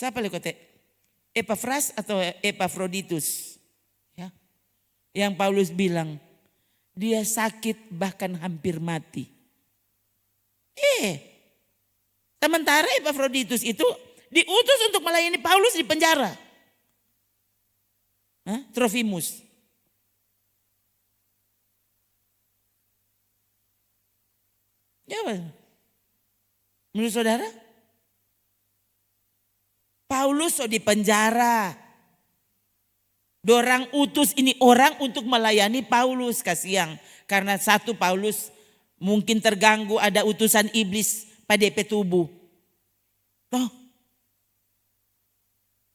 Siapa lekote? Epafras atau Epafroditus? Yang Paulus bilang dia sakit bahkan hampir mati. Sementara Epafroditus itu diutus untuk melayani Paulus di penjara. Trofimus. Jawab. Menurut saudara? Paulus di penjara. Dorang utus ini orang untuk melayani Paulus, kasihan. Karena satu Paulus mungkin terganggu ada utusan iblis pada DP tubuh.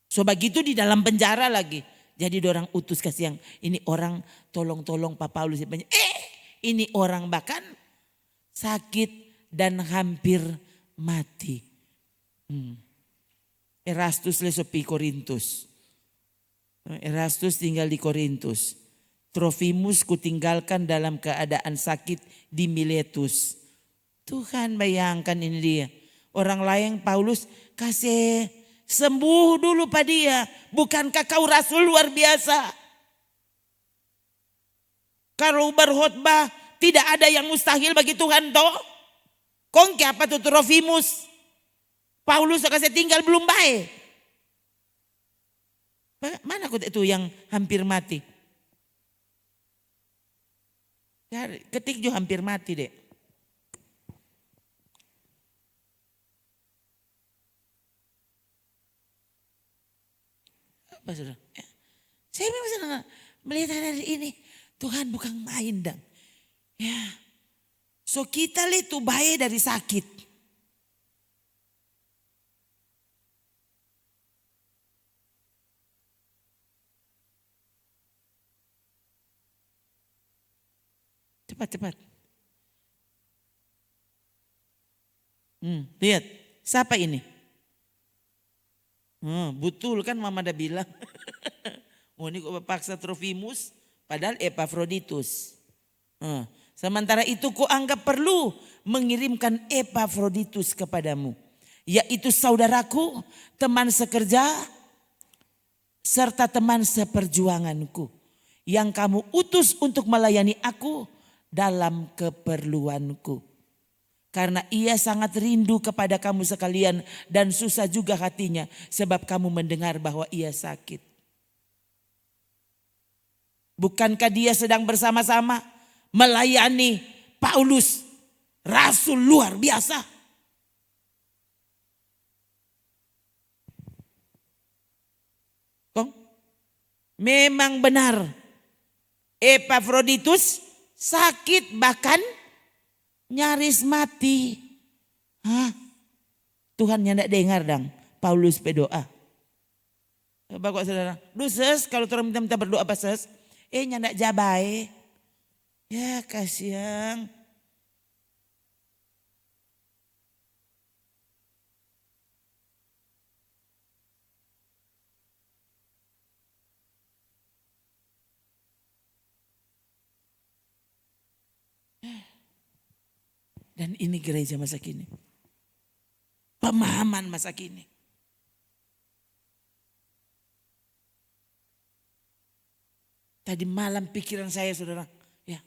So begitu di dalam penjara lagi. Jadi dorang utus kasihan. Ini orang tolong Pak Paulus. Ini orang bahkan sakit dan hampir mati. Erastus lesopi Korintus. Erastus tinggal di Korintus. Trofimus kutinggalkan dalam keadaan sakit di Miletus. Tuhan bayangkan ini dia. Orang lain Paulus kasih sembuh dulu pada dia. Bukankah kau rasul luar biasa? Kalau berkhotbah tidak ada yang mustahil bagi Tuhan toh. Kongke apa tuh Trofimus? Paulus kasih tinggal belum baik. Mana itu yang hampir mati? Ketik juga hampir mati deh. Apa saudara? Saya memang melihat hari ini Tuhan bukan main dong. Ya, so kita itu baik dari sakit. Cepat. Lihat, siapa ini? Betul kan mama dah bilang. Ini kok paksa Trofimus, padahal Epafroditus. Sementara itu ku anggap perlu mengirimkan Epafroditus kepadamu. Yaitu saudaraku, teman sekerja, serta teman seperjuanganku. Yang kamu utus untuk melayani aku dalam keperluanku. Karena ia sangat rindu kepada kamu sekalian dan susah juga hatinya sebab kamu mendengar bahwa ia sakit. Bukankah dia sedang bersama-sama melayani Paulus, rasul luar biasa? Kong, memang benar Epafroditus sakit bahkan nyaris mati. Hah? Tuhan tidak dengar dong Paulus berdoa. Bapak saudara, ses kalau orang minta berdoa apa ses? Nyandak jabai. Ya kasihan. Dan ini gereja masa kini. Pemahaman masa kini. Tadi malam pikiran saya saudara, ya,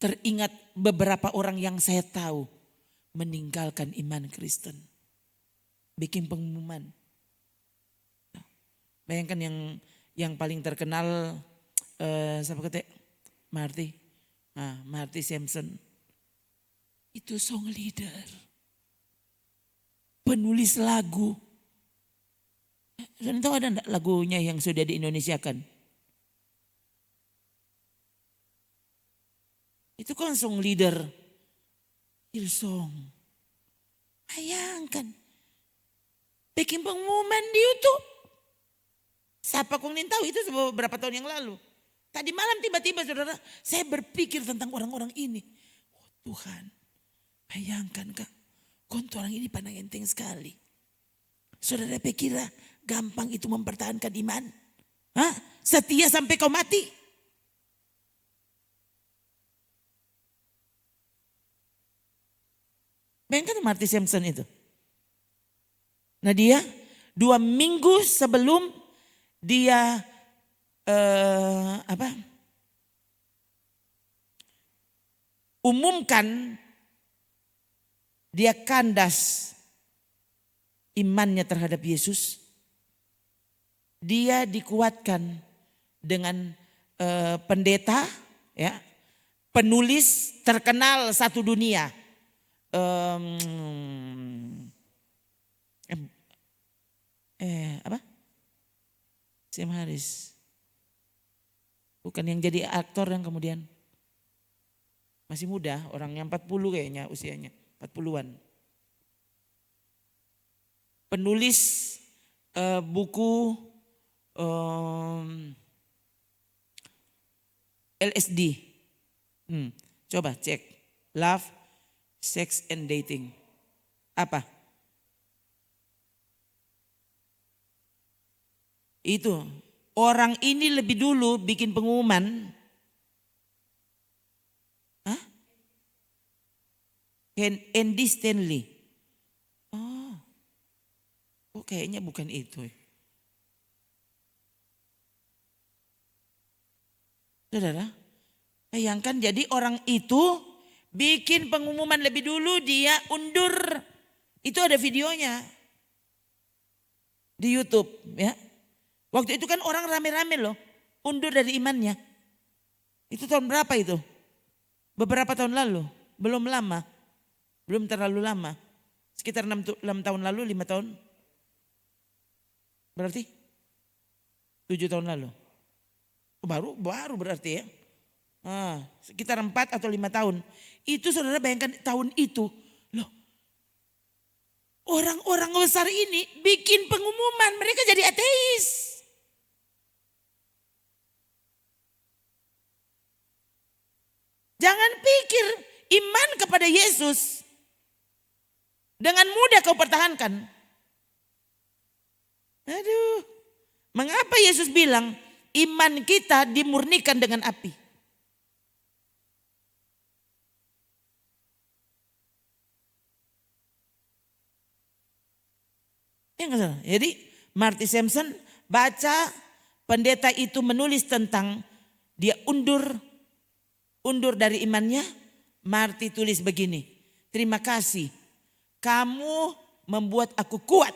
teringat beberapa orang yang saya tahu meninggalkan iman Kristen. Bikin pengumuman. Bayangkan yang paling terkenal siapa kata? Marty Sampson. Itu song leader. Penulis lagu. Sudah tahu ada enggak lagunya yang sudah di Indonesia kan? Itu kan song leader. Hillsong. Bayangkan. Bikin pengumuman di YouTube. Siapa kong tahu itu beberapa tahun yang lalu. Tadi malam tiba-tiba saudara, saya berpikir tentang orang-orang ini. Oh Tuhan, bayangkan kak, kontor orang ini pandang enteng sekali. Saudara pikir gampang itu mempertahankan iman? Hah? Setia sampai kau mati? Bayangkan Marty Sampson itu. Nah dia 2 minggu sebelum dia umumkan dia kandas imannya terhadap Yesus, dia dikuatkan dengan pendeta, ya, penulis terkenal satu dunia, Sam Harris. Bukan yang jadi aktor yang kemudian masih muda, orangnya 40 kayaknya usianya, 40-an. Penulis buku LSD. Coba cek Love, Sex and Dating. Apa? Itu orang ini lebih dulu bikin pengumuman. Andy Stanley. Oh, kayaknya bukan itu. Saudara, bayangkan jadi orang itu bikin pengumuman lebih dulu, dia undur. Itu ada videonya di YouTube, ya. Waktu itu kan orang rame-rame loh, undur dari imannya. Itu tahun berapa itu? Beberapa tahun lalu, belum lama. Belum terlalu lama. Sekitar 6 tahun lalu, 5 tahun. Berarti 7 tahun lalu. Baru berarti ya. Sekitar 4 atau 5 tahun. Itu saudara bayangkan tahun itu. Loh, orang-orang besar ini bikin pengumuman mereka jadi ateis. Jangan pikir iman kepada Yesus dengan mudah kau pertahankan. Aduh, mengapa Yesus bilang iman kita dimurnikan dengan api? Jadi Marty Sampson baca pendeta itu menulis tentang dia undur dari imannya, Marty tulis begini, terima kasih kamu membuat aku kuat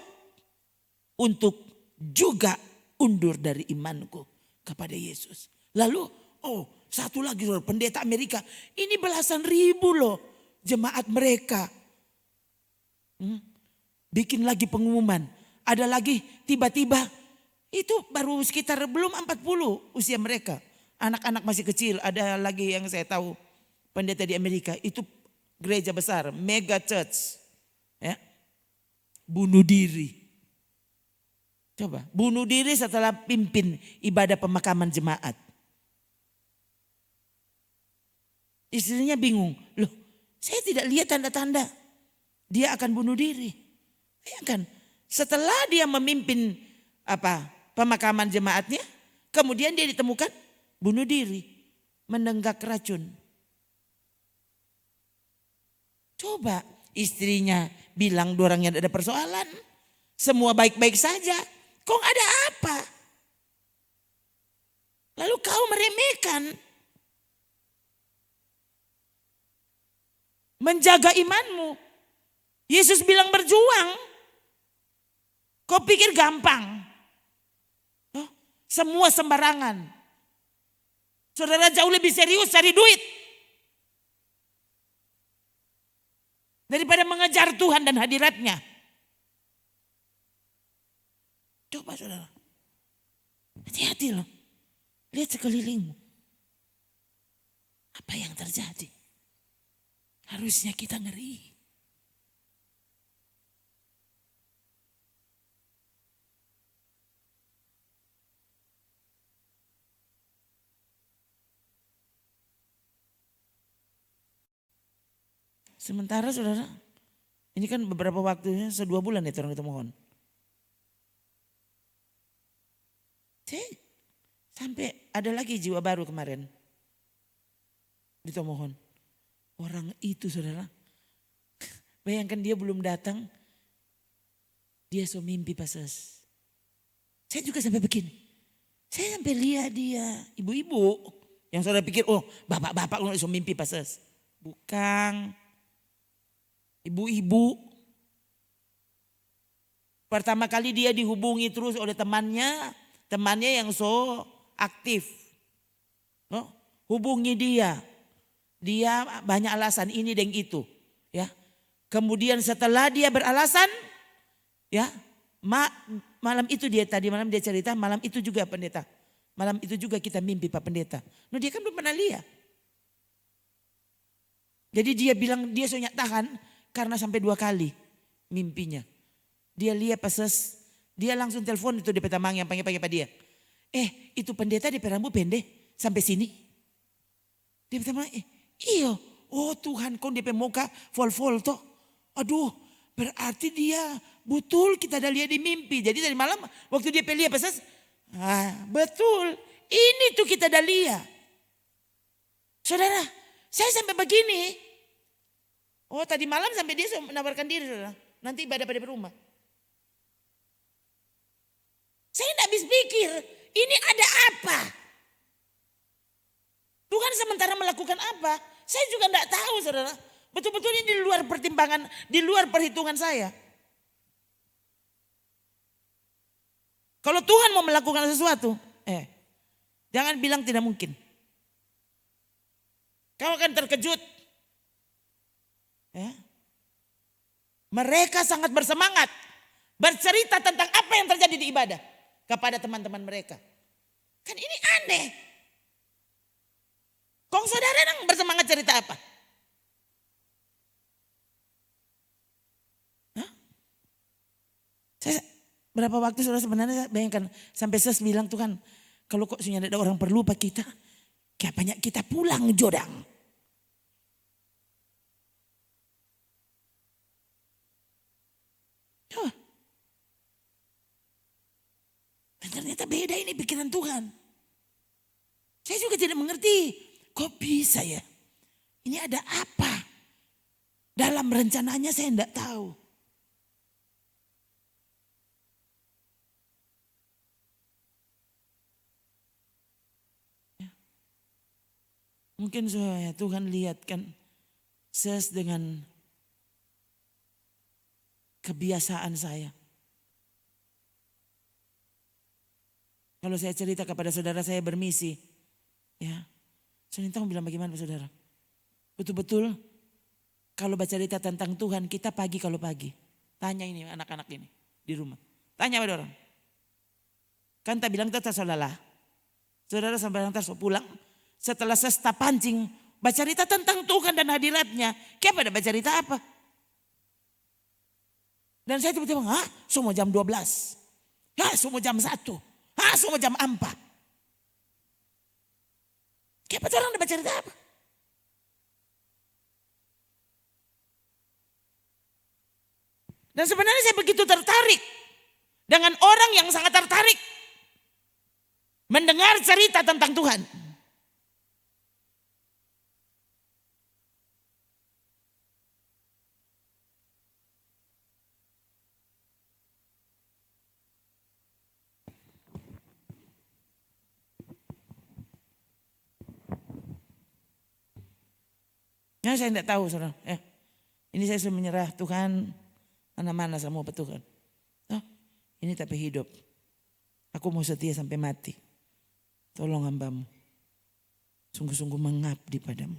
untuk juga undur dari imanku kepada Yesus. Lalu satu lagi saudara, pendeta Amerika, ini belasan ribu loh jemaat mereka. Bikin lagi pengumuman, ada lagi tiba-tiba itu baru sekitar belum 40 usia mereka. Anak-anak masih kecil, ada lagi yang saya tahu pendeta di Amerika, itu gereja besar, mega church. Ya. Bunuh diri. Coba, bunuh diri setelah pimpin ibadah pemakaman jemaat. Istrinya bingung, loh saya tidak lihat tanda-tanda dia akan bunuh diri. Bayangkan, setelah dia memimpin pemakaman jemaatnya, kemudian dia ditemukan bunuh diri, menenggak racun. Coba istrinya bilang dorangnya tidak ada persoalan, semua baik-baik saja, kok ada apa? Lalu kau meremehkan. Menjaga imanmu. Yesus bilang berjuang. Kau pikir gampang? Semua sembarangan. Saudara jauh lebih serius cari duit daripada mengejar Tuhan dan hadiratnya. Coba saudara, hati-hati loh. Lihat sekelilingmu. Apa yang terjadi? Harusnya kita ngeri. Sementara saudara, ini kan beberapa waktunya 2 bulan ya orang kita mohon. Sampai ada lagi jiwa baru kemarin. Ditomohon. Orang itu saudara, bayangkan dia belum datang, dia so mimpi pases. Saya juga sampai begini. Saya sampai lihat dia, ibu-ibu. Yang saudara pikir, bapak-bapak so mimpi pases. Bukan. Ibu-ibu. Pertama kali dia dihubungi terus oleh temannya yang so aktif. Hubungi dia. Dia banyak alasan ini dan itu. Ya. Kemudian setelah dia beralasan, ya, malam itu dia cerita, malam itu juga pendeta. Malam itu juga kita mimpi Pak Pendeta. Dia kan belum pernah lihat. Jadi dia bilang dia soalnya tahan karena sampai 2 kali mimpinya. Dia lihat pases, dia langsung telepon itu di Petamang yang panggil Pak dia. Itu pendeta di rambut pendek sampai sini. Dia Petamang, iyo. Oh Tuhan kau DP muka vol-vol toh. Aduh berarti dia betul kita ada lihat di mimpi. Jadi tadi malam waktu dia lihat pases, betul ini tuh kita ada lihat. Saudara, saya sampai begini. Tadi malam sampai dia menawarkan diri saudara. Nanti ibadah pada rumah. Saya tidak habis pikir ini ada apa. Tuhan sementara melakukan apa? Saya juga tidak tahu saudara. Betul-betul ini di luar pertimbangan, di luar perhitungan saya. Kalau Tuhan mau melakukan sesuatu, jangan bilang tidak mungkin. Kau akan terkejut. Ya. Mereka sangat bersemangat bercerita tentang apa yang terjadi di ibadah kepada teman-teman mereka. Kan ini aneh. Kong saudara yang bersemangat cerita apa? Saya berapa waktu saudara sebenarnya bayangkan sampai saya bilang Tuhan, kalau kok sudah ada orang perlu pak kita, kayak banyak kita pulang jodang. Dan ternyata beda ini pikiran Tuhan. Saya juga tidak mengerti, kok bisa ya? Ini ada apa? Dalam rencananya saya tidak tahu. Mungkin Tuhan lihat kan dengan kebiasaan saya. Kalau saya cerita kepada saudara saya bermisi, ya, saya mau bilang bagaimana saudara? Betul-betul kalau baca cerita tentang Tuhan kita pagi kalau pagi. Tanya ini anak-anak ini di rumah. Tanya pada orang. Kan tak bilang tak saudara. Saudara sampai nanti pulang. Setelah saya stop pancing. Baca cerita tentang Tuhan dan hadiratnya. Kayak pada baca cerita apa? Dan saya tiba-tiba, semua jam 12. Semua jam 1. Semua jam 4. Kayak pada orang baca cerita apa? Dan sebenarnya saya begitu tertarik dengan orang yang sangat tertarik mendengar cerita tentang Tuhan. Ya saya tidak tahu saudara. Ini saya sudah menyerah Tuhan. Mana-mana saya mau Tuhan. Ini tapi hidup. Aku mau setia sampai mati. Tolong hambamu. Sungguh-sungguh mengabdi padamu.